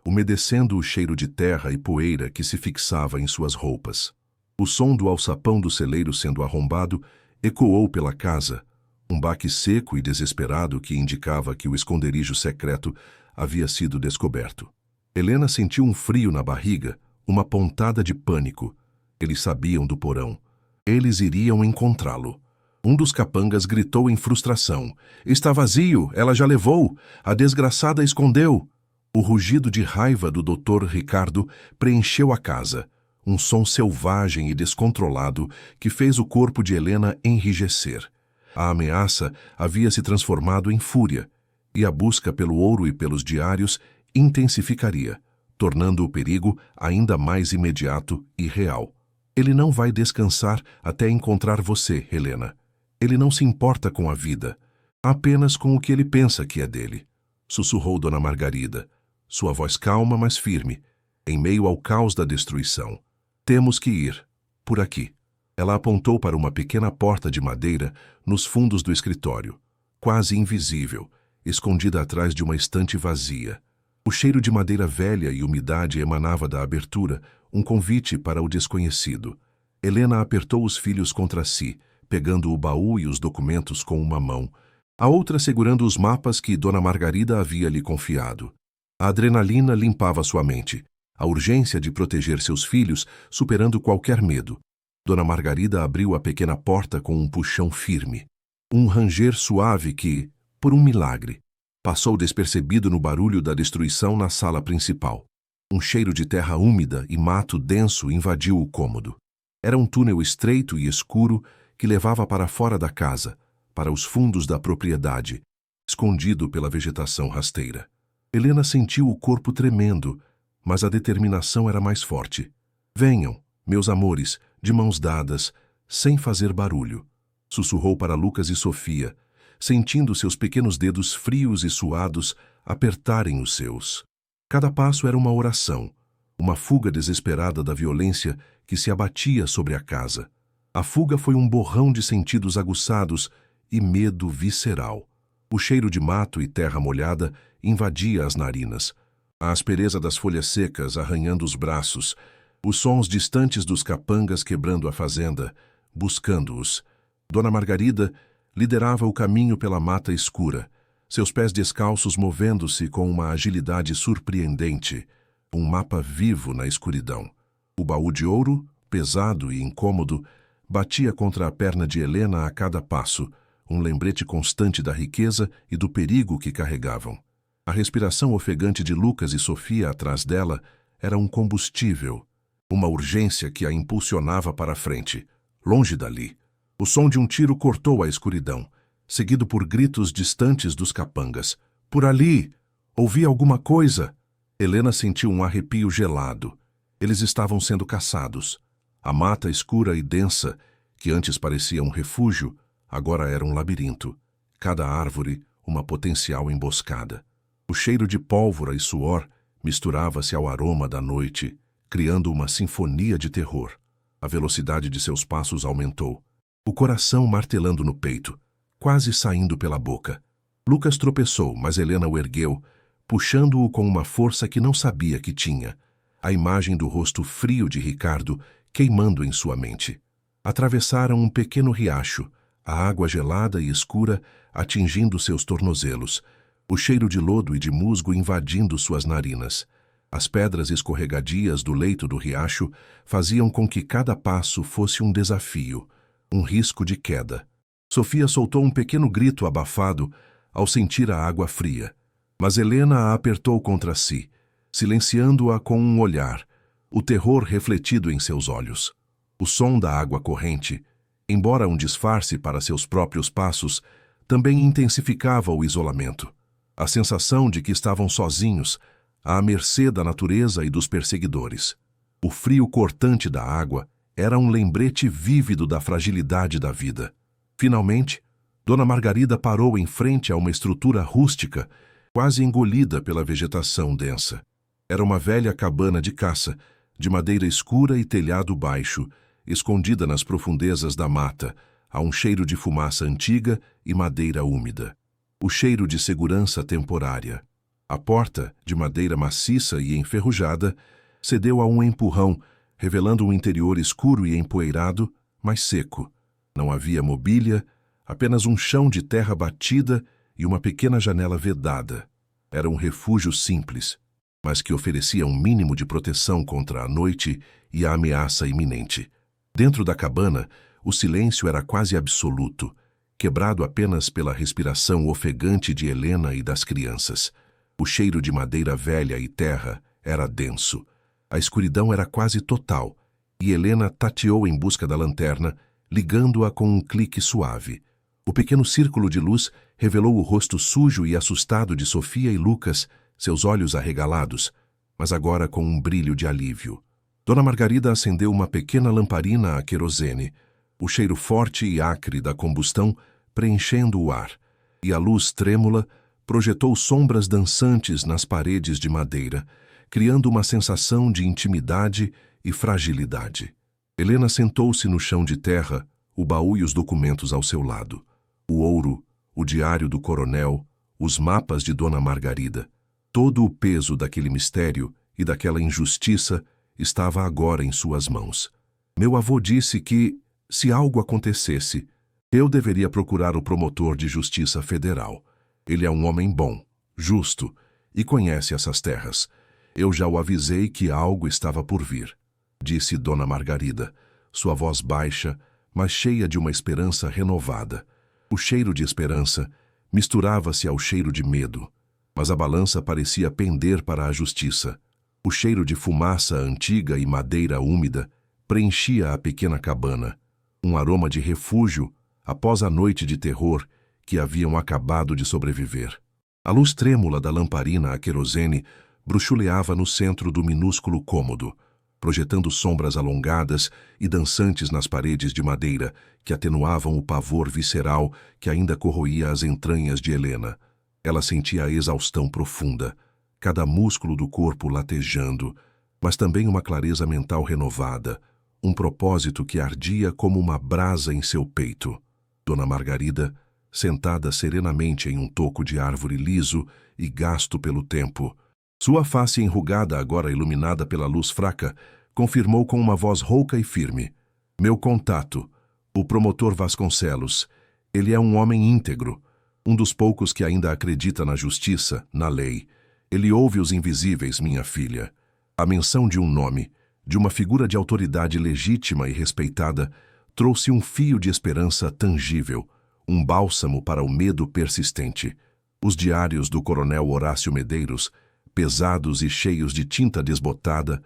umedecendo o cheiro de terra e poeira que se fixava em suas roupas. O som do alçapão do celeiro sendo arrombado ecoou pela casa, um baque seco e desesperado que indicava que o esconderijo secreto havia sido descoberto. Helena sentiu um frio na barriga, uma pontada de pânico. Eles sabiam do porão. Eles iriam encontrá-lo. Um dos capangas gritou em frustração. Está vazio, ela já levou. A desgraçada escondeu. O rugido de raiva do Dr. Ricardo preencheu a casa, um som selvagem e descontrolado que fez o corpo de Helena enrijecer. A ameaça havia se transformado em fúria, e a busca pelo ouro e pelos diários intensificaria, tornando o perigo ainda mais imediato e real. Ele não vai descansar até encontrar você, Helena. Ele não se importa com a vida, apenas com o que ele pensa que é dele, sussurrou Dona Margarida, sua voz calma, mas firme, em meio ao caos da destruição. Temos que ir. Por aqui. Ela apontou para uma pequena porta de madeira nos fundos do escritório, quase invisível, escondida atrás de uma estante vazia. O cheiro de madeira velha e umidade emanava da abertura, um convite para o desconhecido. Helena apertou os filhos contra si, pegando o baú e os documentos com uma mão, a outra segurando os mapas que Dona Margarida havia lhe confiado. A adrenalina limpava sua mente, a urgência de proteger seus filhos superando qualquer medo. Dona Margarida abriu a pequena porta com um puxão firme. Um ranger suave que, por um milagre, passou despercebido no barulho da destruição na sala principal. Um cheiro de terra úmida e mato denso invadiu o cômodo. Era um túnel estreito e escuro que levava para fora da casa, para os fundos da propriedade, escondido pela vegetação rasteira. Helena sentiu o corpo tremendo, mas a determinação era mais forte. Venham, meus amores, de mãos dadas, sem fazer barulho, sussurrou para Lucas e Sofia, sentindo seus pequenos dedos frios e suados apertarem os seus. Cada passo era uma oração, uma fuga desesperada da violência que se abatia sobre a casa. A fuga foi um borrão de sentidos aguçados e medo visceral. O cheiro de mato e terra molhada invadia as narinas. A aspereza das folhas secas arranhando os braços, os sons distantes dos capangas quebrando a fazenda, buscando-os. Dona Margarida liderava o caminho pela mata escura, seus pés descalços movendo-se com uma agilidade surpreendente, um mapa vivo na escuridão. O baú de ouro, pesado e incômodo, batia contra a perna de Helena a cada passo, um lembrete constante da riqueza e do perigo que carregavam. A respiração ofegante de Lucas e Sofia atrás dela era um combustível, uma urgência que a impulsionava para a frente, longe dali. O som de um tiro cortou a escuridão, seguido por gritos distantes dos capangas. Por ali! Ouvi alguma coisa! Helena sentiu um arrepio gelado. Eles estavam sendo caçados. A mata escura e densa, que antes parecia um refúgio, agora era um labirinto. Cada árvore, uma potencial emboscada. O cheiro de pólvora e suor misturava-se ao aroma da noite, criando uma sinfonia de terror. A velocidade de seus passos aumentou, o coração martelando no peito, quase saindo pela boca. Lucas tropeçou, mas Helena o ergueu, puxando-o com uma força que não sabia que tinha, a imagem do rosto frio de Ricardo queimando em sua mente. Atravessaram um pequeno riacho, a água gelada e escura atingindo seus tornozelos, o cheiro de lodo e de musgo invadindo suas narinas. As pedras escorregadias do leito do riacho faziam com que cada passo fosse um desafio, um risco de queda. Sofia soltou um pequeno grito abafado ao sentir a água fria, mas Helena a apertou contra si, silenciando-a com um olhar, o terror refletido em seus olhos. O som da água corrente, embora um disfarce para seus próprios passos, também intensificava o isolamento. A sensação de que estavam sozinhos, à mercê da natureza e dos perseguidores. O frio cortante da água era um lembrete vívido da fragilidade da vida. Finalmente, Dona Margarida parou em frente a uma estrutura rústica, quase engolida pela vegetação densa. Era uma velha cabana de caça, de madeira escura e telhado baixo, escondida nas profundezas da mata, a um cheiro de fumaça antiga e madeira úmida. O cheiro de segurança temporária. A porta, de madeira maciça e enferrujada, cedeu a um empurrão, revelando um interior escuro e empoeirado, mas seco. Não havia mobília, apenas um chão de terra batida e uma pequena janela vedada. Era um refúgio simples, mas que oferecia um mínimo de proteção contra a noite e a ameaça iminente. Dentro da cabana, o silêncio era quase absoluto, quebrado apenas pela respiração ofegante de Helena e das crianças. O cheiro de madeira velha e terra era denso. A escuridão era quase total, e Helena tateou em busca da lanterna, ligando-a com um clique suave. O pequeno círculo de luz revelou o rosto sujo e assustado de Sofia e Lucas, seus olhos arregalados, mas agora com um brilho de alívio. Dona Margarida acendeu uma pequena lamparina a querosene, o cheiro forte e acre da combustão preenchendo o ar, e a luz trêmula projetou sombras dançantes nas paredes de madeira, criando uma sensação de intimidade e fragilidade. Helena sentou-se no chão de terra, o baú e os documentos ao seu lado. O ouro, o diário do coronel, os mapas de Dona Margarida. Todo o peso daquele mistério e daquela injustiça estava agora em suas mãos. Meu avô disse que, se algo acontecesse, eu deveria procurar o promotor de justiça federal. Ele é um homem bom, justo e conhece essas terras. Eu já o avisei que algo estava por vir, disse Dona Margarida, sua voz baixa, mas cheia de uma esperança renovada. O cheiro de esperança misturava-se ao cheiro de medo, mas a balança parecia pender para a justiça. O cheiro de fumaça antiga e madeira úmida preenchia a pequena cabana, um aroma de refúgio após a noite de terror que haviam acabado de sobreviver. A luz trêmula da lamparina a querosene bruxuleava no centro do minúsculo cômodo, projetando sombras alongadas e dançantes nas paredes de madeira que atenuavam o pavor visceral que ainda corroía as entranhas de Helena. Ela sentia a exaustão profunda, cada músculo do corpo latejando, mas também uma clareza mental renovada, um propósito que ardia como uma brasa em seu peito. Dona Margarida, sentada serenamente em um toco de árvore liso e gasto pelo tempo, sua face enrugada, agora iluminada pela luz fraca, confirmou com uma voz rouca e firme: "Meu contato, o promotor Vasconcelos. Ele é um homem íntegro, um dos poucos que ainda acredita na justiça, na lei. Ele ouve os invisíveis, minha filha." A menção de um nome, de uma figura de autoridade legítima e respeitada, trouxe um fio de esperança tangível, um bálsamo para o medo persistente. Os diários do coronel Horácio Medeiros, pesados e cheios de tinta desbotada,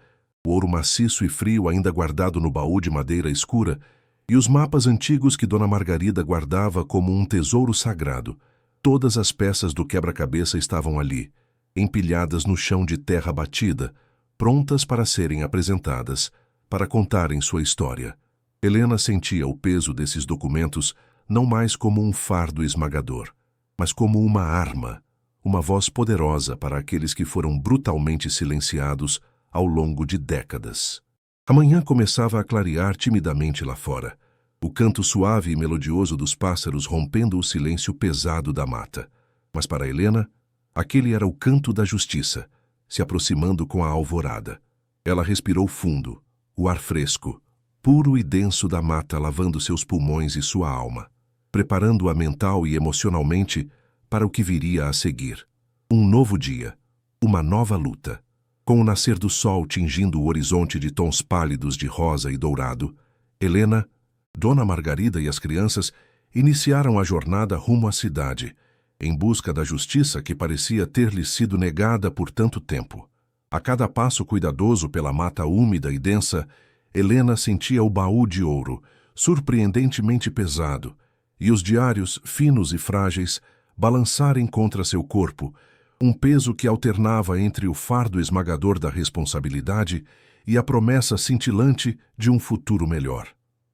o ouro maciço e frio ainda guardado no baú de madeira escura, e os mapas antigos que Dona Margarida guardava como um tesouro sagrado. Todas as peças do quebra-cabeça estavam ali, empilhadas no chão de terra batida, prontas para serem apresentadas, para contarem sua história. Helena sentia o peso desses documentos não mais como um fardo esmagador, mas como uma arma, uma voz poderosa para aqueles que foram brutalmente silenciados ao longo de décadas. A manhã começava a clarear timidamente lá fora, o canto suave e melodioso dos pássaros rompendo o silêncio pesado da mata. Mas para Helena, aquele era o canto da justiça, se aproximando com a alvorada. Ela respirou fundo, o ar fresco, puro e denso da mata lavando seus pulmões e sua alma, preparando-a mental e emocionalmente para o que viria a seguir. Um novo dia, uma nova luta. Com o nascer do sol tingindo o horizonte de tons pálidos de rosa e dourado, Helena, Dona Margarida e as crianças iniciaram a jornada rumo à cidade, em busca da justiça que parecia ter-lhes sido negada por tanto tempo. A cada passo cuidadoso pela mata úmida e densa, Helena sentia o baú de ouro, surpreendentemente pesado, e os diários, finos e frágeis, balançarem contra seu corpo, um peso que alternava entre o fardo esmagador da responsabilidade e a promessa cintilante de um futuro melhor.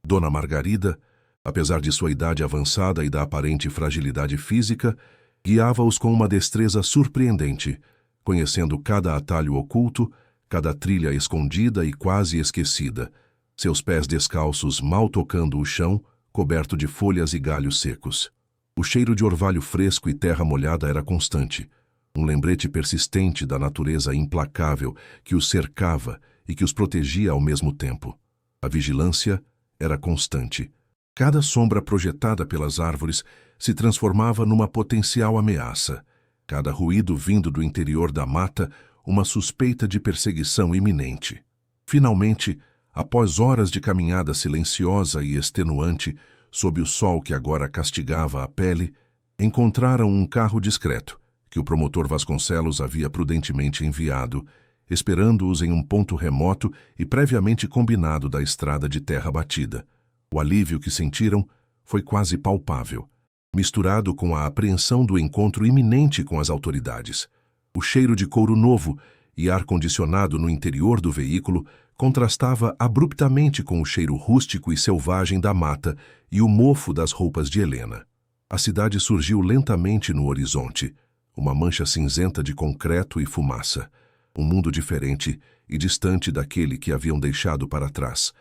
Dona Margarida, apesar de sua idade avançada e da aparente fragilidade física, guiava-os com uma destreza surpreendente, conhecendo cada atalho oculto, cada trilha escondida e quase esquecida, seus pés descalços mal tocando o chão, coberto de folhas e galhos secos. O cheiro de orvalho fresco e terra molhada era constante, um lembrete persistente da natureza implacável que os cercava e que os protegia ao mesmo tempo. A vigilância era constante. Cada sombra projetada pelas árvores se transformava numa potencial ameaça. Cada ruído vindo do interior da mata, uma suspeita de perseguição iminente. Finalmente, após horas de caminhada silenciosa e extenuante, sob o sol que agora castigava a pele, encontraram um carro discreto, que o promotor Vasconcelos havia prudentemente enviado, esperando-os em um ponto remoto e previamente combinado da estrada de terra batida. O alívio que sentiram foi quase palpável, misturado com a apreensão do encontro iminente com as autoridades. O cheiro de couro novo e ar-condicionado no interior do veículo contrastava abruptamente com o cheiro rústico e selvagem da mata e o mofo das roupas de Helena. A cidade surgiu lentamente no horizonte, uma mancha cinzenta de concreto e fumaça. Um mundo diferente e distante daquele que haviam deixado para trás,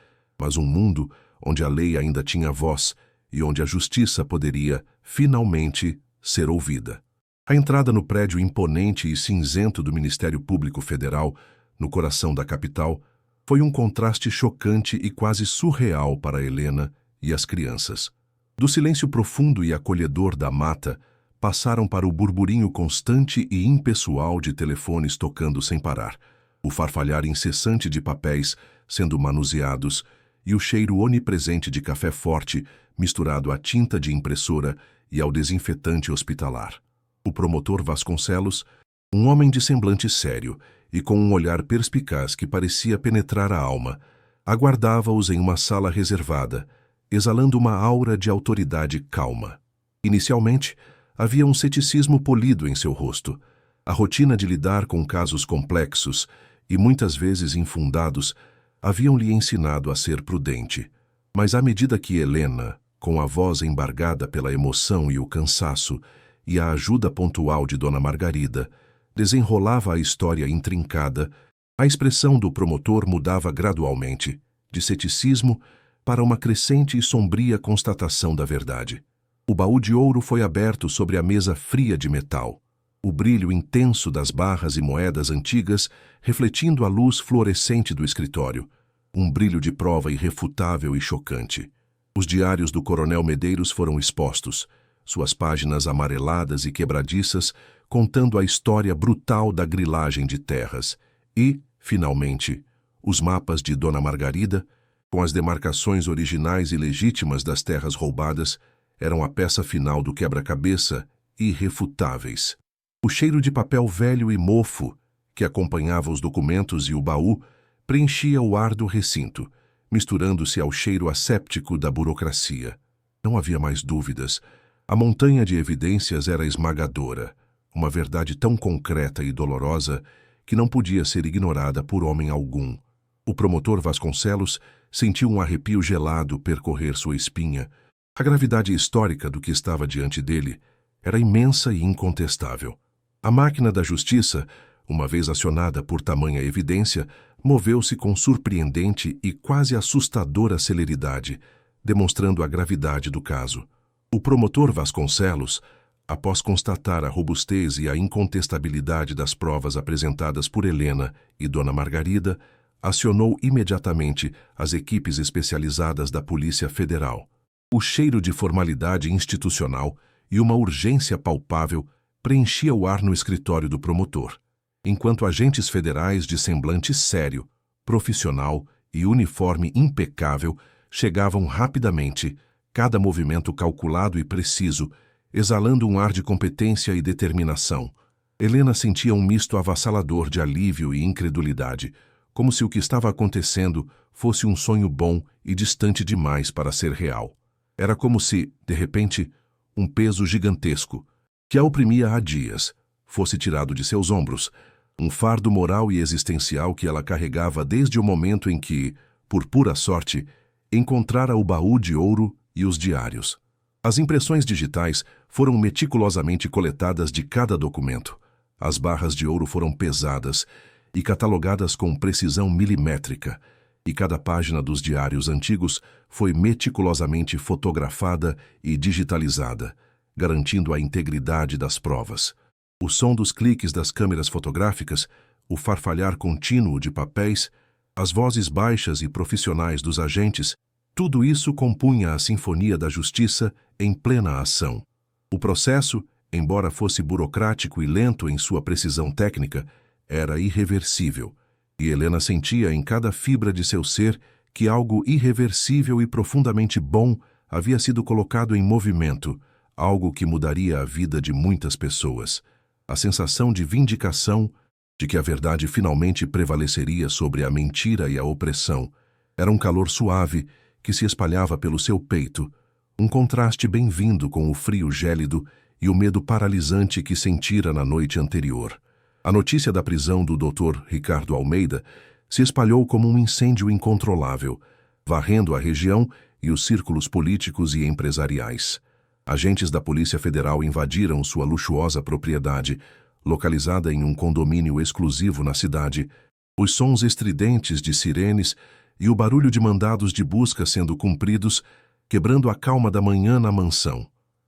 mas um mundo onde a lei ainda tinha voz e onde a justiça poderia, finalmente, ser ouvida. A entrada no prédio imponente e cinzento do Ministério Público Federal, no coração da capital, foi um contraste chocante e quase surreal para Helena e as crianças. Do silêncio profundo e acolhedor da mata, passaram para o burburinho constante e impessoal de telefones tocando sem parar, o farfalhar incessante de papéis sendo manuseados e o cheiro onipresente de café forte misturado à tinta de impressora e ao desinfetante hospitalar. O promotor Vasconcelos, um homem de semblante sério e com um olhar perspicaz que parecia penetrar a alma, aguardava-os em uma sala reservada, exalando uma aura de autoridade calma. Inicialmente, havia um ceticismo polido em seu rosto. A rotina de lidar com casos complexos e muitas vezes infundados haviam-lhe ensinado a ser prudente. Mas à medida que Helena, com a voz embargada pela emoção e o cansaço, e a ajuda pontual de Dona Margarida, desenrolava a história intrincada, a expressão do promotor mudava gradualmente, de ceticismo para uma crescente e sombria constatação da verdade. O baú de ouro foi aberto sobre a mesa fria de metal, o brilho intenso das barras e moedas antigas refletindo a luz fluorescente do escritório, um brilho de prova irrefutável e chocante. Os diários do Coronel Medeiros foram expostos, suas páginas amareladas e quebradiças, contando a história brutal da grilagem de terras, e, finalmente, os mapas de Dona Margarida, com as demarcações originais e legítimas das terras roubadas, eram a peça final do quebra-cabeça, irrefutáveis. O cheiro de papel velho e mofo, que acompanhava os documentos e o baú, preenchia o ar do recinto, misturando-se ao cheiro asséptico da burocracia. Não havia mais dúvidas. A montanha de evidências era esmagadora, uma verdade tão concreta e dolorosa que não podia ser ignorada por homem algum. O promotor Vasconcelos sentiu um arrepio gelado percorrer sua espinha. A gravidade histórica do que estava diante dele era imensa e incontestável. A máquina da justiça, uma vez acionada por tamanha evidência, moveu-se com surpreendente e quase assustadora celeridade, demonstrando a gravidade do caso. O promotor Vasconcelos, após constatar a robustez e a incontestabilidade das provas apresentadas por Helena e Dona Margarida, acionou imediatamente as equipes especializadas da Polícia Federal. O cheiro de formalidade institucional e uma urgência palpável preenchia o ar no escritório do promotor, enquanto agentes federais de semblante sério, profissional e uniforme impecável chegavam rapidamente, cada movimento calculado e preciso, exalando um ar de competência e determinação. Helena sentia um misto avassalador de alívio e incredulidade, como se o que estava acontecendo fosse um sonho bom e distante demais para ser real. Era como se, de repente, um peso gigantesco, que a oprimia há dias, fosse tirado de seus ombros, um fardo moral e existencial que ela carregava desde o momento em que, por pura sorte, encontrara o baú de ouro e os diários. As impressões digitais foram meticulosamente coletadas de cada documento. As barras de ouro foram pesadas e catalogadas com precisão milimétrica, e cada página dos diários antigos foi meticulosamente fotografada e digitalizada, garantindo a integridade das provas. O som dos cliques das câmeras fotográficas, o farfalhar contínuo de papéis, as vozes baixas e profissionais dos agentes, tudo isso compunha a sinfonia da justiça em plena ação. O processo, embora fosse burocrático e lento em sua precisão técnica, era irreversível, e Helena sentia em cada fibra de seu ser que algo irreversível e profundamente bom havia sido colocado em movimento, algo que mudaria a vida de muitas pessoas. A sensação de vindicação, de que a verdade finalmente prevaleceria sobre a mentira e a opressão, era um calor suave que se espalhava pelo seu peito, um contraste bem-vindo com o frio gélido e o medo paralisante que sentira na noite anterior. A notícia da prisão do Dr. Ricardo Almeida se espalhou como um incêndio incontrolável, varrendo a região e os círculos políticos e empresariais. Agentes da Polícia Federal invadiram sua luxuosa propriedade, localizada em um condomínio exclusivo na cidade. Os sons estridentes de sirenes e o barulho de mandados de busca sendo cumpridos, quebrando a calma da manhã na mansão.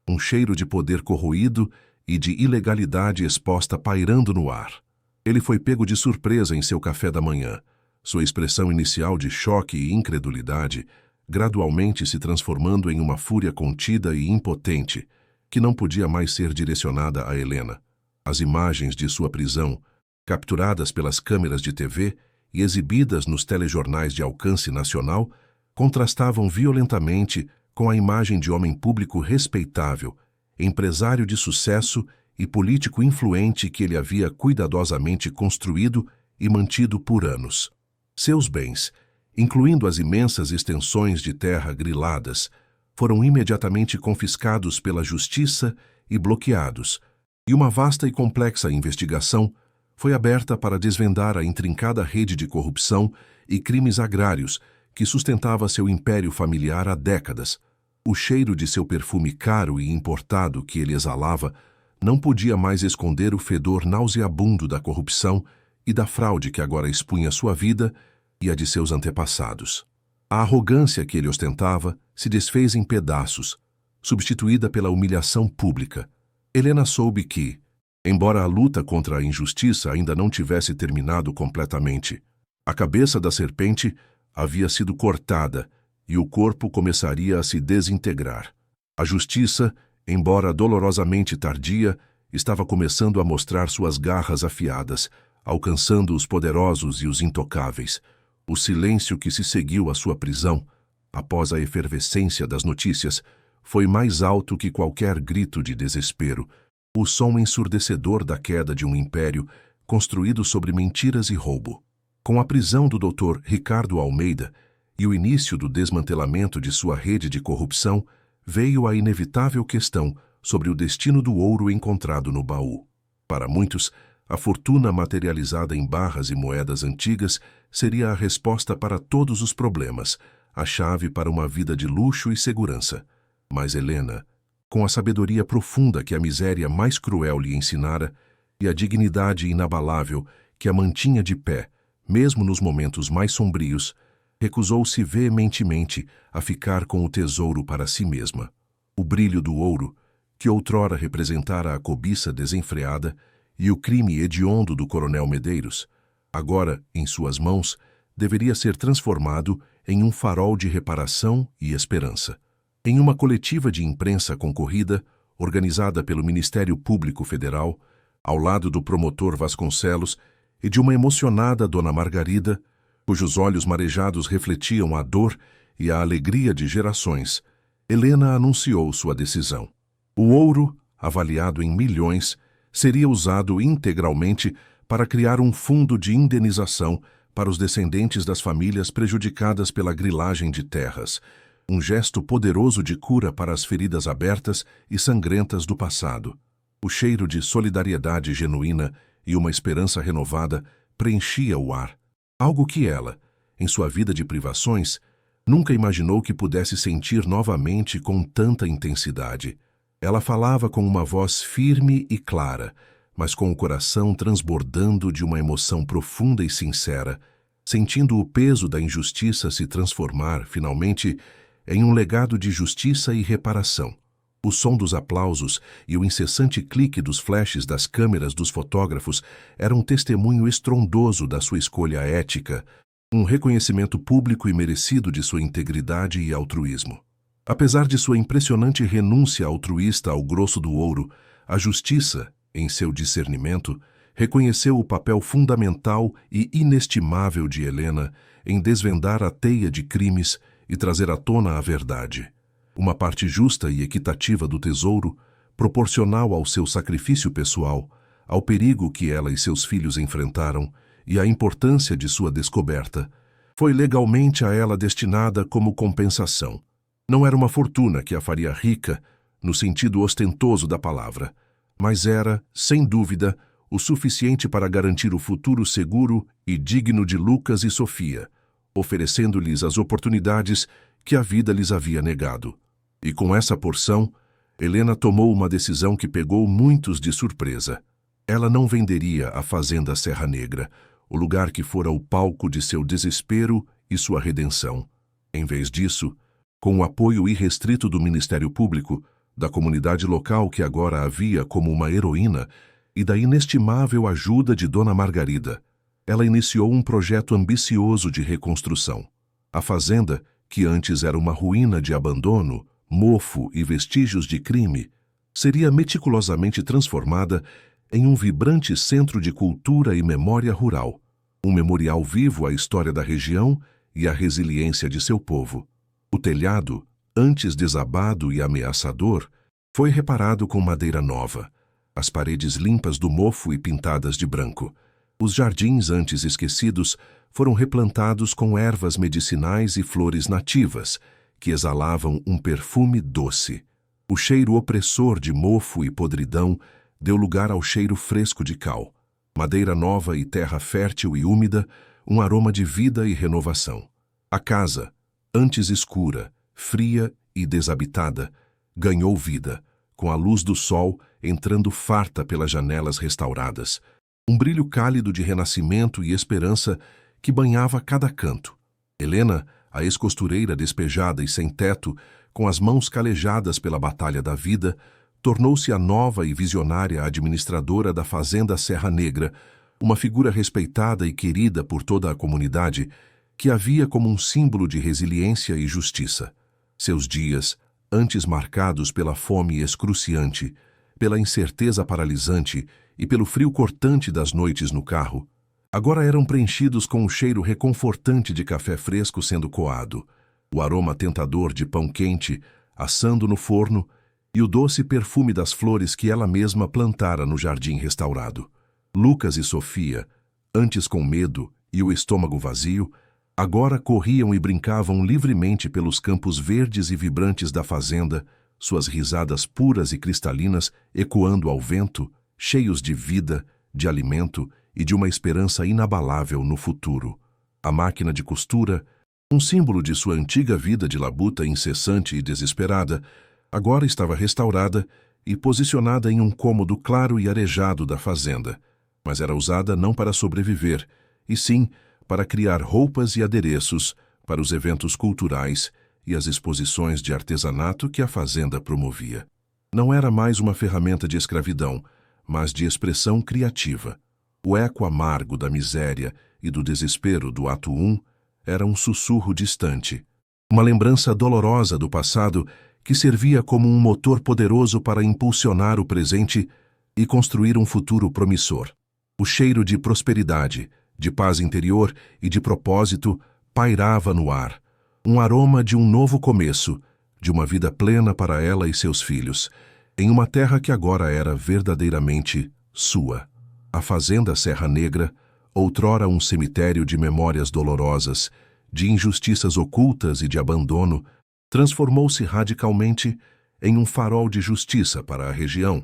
Um cheiro de poder corroído e de ilegalidade exposta pairando no ar. Ele foi pego de surpresa em seu café da manhã. Sua expressão inicial de choque e incredulidade, gradualmente se transformando em uma fúria contida e impotente, que não podia mais ser direcionada a Helena. As imagens de sua prisão, capturadas pelas câmeras de TV e exibidas nos telejornais de alcance nacional, contrastavam violentamente com a imagem de homem público respeitável, empresário de sucesso e político influente que ele havia cuidadosamente construído e mantido por anos. Seus bens, incluindo as imensas extensões de terra griladas, foram imediatamente confiscados pela justiça e bloqueados, e uma vasta e complexa investigação foi aberta para desvendar a intrincada rede de corrupção e crimes agrários que sustentava seu império familiar há décadas. O cheiro de seu perfume caro e importado que ele exalava não podia mais esconder o fedor nauseabundo da corrupção e da fraude que agora expunha sua vida e a de seus antepassados. A arrogância que ele ostentava se desfez em pedaços, substituída pela humilhação pública. Helena soube que, embora a luta contra a injustiça ainda não tivesse terminado completamente, a cabeça da serpente havia sido cortada e o corpo começaria a se desintegrar. A justiça, embora dolorosamente tardia, estava começando a mostrar suas garras afiadas, alcançando os poderosos e os intocáveis. O silêncio que se seguiu à sua prisão, após a efervescência das notícias, foi mais alto que qualquer grito de desespero, o som ensurdecedor da queda de um império construído sobre mentiras e roubo. Com a prisão do Dr. Ricardo Almeida e o início do desmantelamento de sua rede de corrupção, veio a inevitável questão sobre o destino do ouro encontrado no baú. Para muitos, a fortuna materializada em barras e moedas antigas seria a resposta para todos os problemas, a chave para uma vida de luxo e segurança. Mas Helena, com a sabedoria profunda que a miséria mais cruel lhe ensinara e a dignidade inabalável que a mantinha de pé, mesmo nos momentos mais sombrios, recusou-se veementemente a ficar com o tesouro para si mesma. O brilho do ouro, que outrora representara a cobiça desenfreada e o crime hediondo do coronel Medeiros, agora, em suas mãos, deveria ser transformado em um farol de reparação e esperança. Em uma coletiva de imprensa concorrida, organizada pelo Ministério Público Federal, ao lado do promotor Vasconcelos e de uma emocionada Dona Margarida, cujos olhos marejados refletiam a dor e a alegria de gerações, Helena anunciou sua decisão. O ouro, avaliado em milhões, seria usado integralmente para criar um fundo de indenização para os descendentes das famílias prejudicadas pela grilagem de terras, um gesto poderoso de cura para as feridas abertas e sangrentas do passado. O cheiro de solidariedade genuína e uma esperança renovada preenchia o ar, algo que ela, em sua vida de privações, nunca imaginou que pudesse sentir novamente com tanta intensidade. Ela falava com uma voz firme e clara, mas com o coração transbordando de uma emoção profunda e sincera, sentindo o peso da injustiça se transformar, finalmente, em um legado de justiça e reparação. O som dos aplausos e o incessante clique dos flashes das câmeras dos fotógrafos eram um testemunho estrondoso da sua escolha ética, um reconhecimento público e merecido de sua integridade e altruísmo. Apesar de sua impressionante renúncia altruísta ao grosso do ouro, a justiça, em seu discernimento, reconheceu o papel fundamental e inestimável de Helena em desvendar a teia de crimes e trazer à tona a verdade. Uma parte justa e equitativa do tesouro, proporcional ao seu sacrifício pessoal, ao perigo que ela e seus filhos enfrentaram e à importância de sua descoberta, foi legalmente a ela destinada como compensação. Não era uma fortuna que a faria rica, no sentido ostentoso da palavra, mas era, sem dúvida, o suficiente para garantir o futuro seguro e digno de Lucas e Sofia, oferecendo-lhes as oportunidades que a vida lhes havia negado. E com essa porção, Helena tomou uma decisão que pegou muitos de surpresa. Ela não venderia a fazenda Serra Negra, o lugar que fora o palco de seu desespero e sua redenção. Em vez disso, com o apoio irrestrito do Ministério Público, da comunidade local que agora a via como uma heroína e da inestimável ajuda de Dona Margarida, ela iniciou um projeto ambicioso de reconstrução. A fazenda, que antes era uma ruína de abandono, mofo e vestígios de crime, seria meticulosamente transformada em um vibrante centro de cultura e memória rural, um memorial vivo à história da região e à resiliência de seu povo. O telhado, antes desabado e ameaçador, foi reparado com madeira nova, as paredes limpas do mofo e pintadas de branco. Os jardins antes esquecidos foram replantados com ervas medicinais e flores nativas, que exalavam um perfume doce. O cheiro opressor de mofo e podridão deu lugar ao cheiro fresco de cal. Madeira nova e terra fértil e úmida, um aroma de vida e renovação. A casa, antes escura, fria e desabitada, ganhou vida, com a luz do sol entrando farta pelas janelas restauradas. Um brilho cálido de renascimento e esperança que banhava cada canto. Helena, a ex-costureira despejada e sem teto, com as mãos calejadas pela batalha da vida, tornou-se a nova e visionária administradora da Fazenda Serra Negra, uma figura respeitada e querida por toda a comunidade, que a via como um símbolo de resiliência e justiça. Seus dias, antes marcados pela fome excruciante, pela incerteza paralisante e pelo frio cortante das noites no carro, agora eram preenchidos com o cheiro reconfortante de café fresco sendo coado, o aroma tentador de pão quente assando no forno e o doce perfume das flores que ela mesma plantara no jardim restaurado. Lucas e Sofia, antes com medo e o estômago vazio, agora corriam e brincavam livremente pelos campos verdes e vibrantes da fazenda, suas risadas puras e cristalinas ecoando ao vento, cheios de vida, de alimento e de uma esperança inabalável no futuro. A máquina de costura, um símbolo de sua antiga vida de labuta incessante e desesperada, agora estava restaurada e posicionada em um cômodo claro e arejado da fazenda, mas era usada não para sobreviver, e sim para criar roupas e adereços para os eventos culturais e as exposições de artesanato que a fazenda promovia. Não era mais uma ferramenta de escravidão, mas de expressão criativa. O eco amargo da miséria e do desespero do ato 1 era um sussurro distante, uma lembrança dolorosa do passado que servia como um motor poderoso para impulsionar o presente e construir um futuro promissor. O cheiro de prosperidade, de paz interior e de propósito pairava no ar, um aroma de um novo começo, de uma vida plena para ela e seus filhos, em uma terra que agora era verdadeiramente sua. A Fazenda Serra Negra, outrora um cemitério de memórias dolorosas, de injustiças ocultas e de abandono, transformou-se radicalmente em um farol de justiça para a região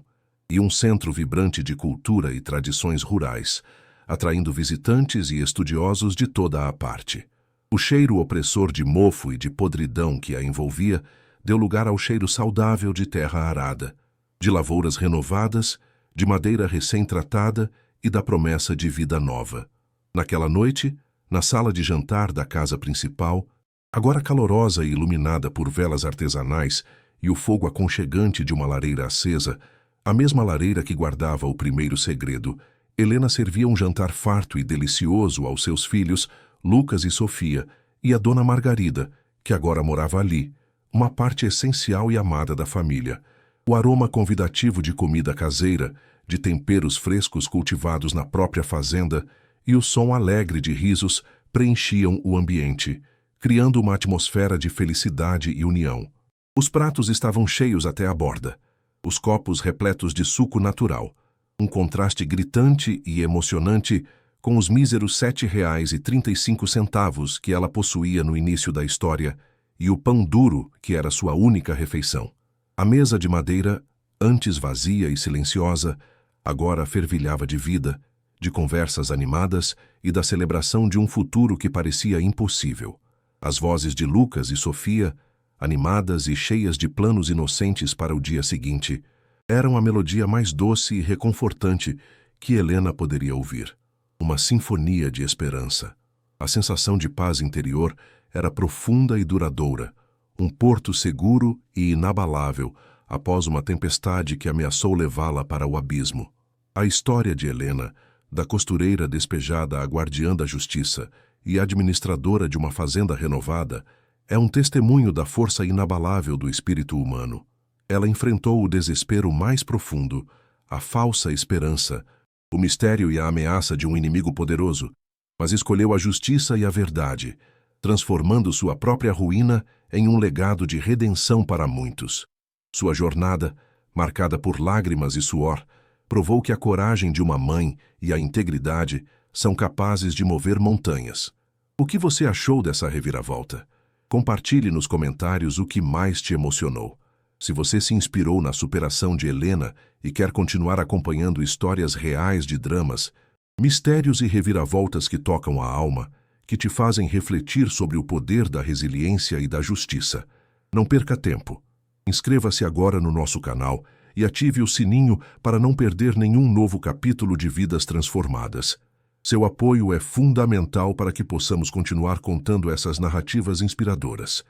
e um centro vibrante de cultura e tradições rurais, atraindo visitantes e estudiosos de toda a parte. O cheiro opressor de mofo e de podridão que a envolvia deu lugar ao cheiro saudável de terra arada, de lavouras renovadas, de madeira recém-tratada e da promessa de vida nova. Naquela noite, na sala de jantar da casa principal, agora calorosa e iluminada por velas artesanais e o fogo aconchegante de uma lareira acesa, a mesma lareira que guardava o primeiro segredo, Helena servia um jantar farto e delicioso aos seus filhos, Lucas e Sofia, e a Dona Margarida, que agora morava ali, uma parte essencial e amada da família. O aroma convidativo de comida caseira, de temperos frescos cultivados na própria fazenda, e o som alegre de risos preenchiam o ambiente, criando uma atmosfera de felicidade e união. Os pratos estavam cheios até a borda, os copos repletos de suco natural, um contraste gritante e emocionante com os míseros R$ 7,35 que ela possuía no início da história e o pão duro que era sua única refeição. A mesa de madeira, antes vazia e silenciosa, agora fervilhava de vida, de conversas animadas e da celebração de um futuro que parecia impossível. As vozes de Lucas e Sofia, animadas e cheias de planos inocentes para o dia seguinte, eram a melodia mais doce e reconfortante que Helena poderia ouvir. Uma sinfonia de esperança. A sensação de paz interior era profunda e duradoura, um porto seguro e inabalável, após uma tempestade que ameaçou levá-la para o abismo. A história de Helena, da costureira despejada à guardiã da justiça e administradora de uma fazenda renovada, é um testemunho da força inabalável do espírito humano. Ela enfrentou o desespero mais profundo, a falsa esperança, o mistério e a ameaça de um inimigo poderoso, mas escolheu a justiça e a verdade, transformando sua própria ruína em um legado de redenção para muitos. Sua jornada, marcada por lágrimas e suor, provou que a coragem de uma mãe e a integridade são capazes de mover montanhas. O que você achou dessa reviravolta? Compartilhe nos comentários o que mais te emocionou. Se você se inspirou na superação de Helena e quer continuar acompanhando histórias reais de dramas, mistérios e reviravoltas que tocam a alma, que te fazem refletir sobre o poder da resiliência e da justiça, não perca tempo. Inscreva-se agora no nosso canal e ative o sininho para não perder nenhum novo capítulo de Vidas Transformadas. Seu apoio é fundamental para que possamos continuar contando essas narrativas inspiradoras.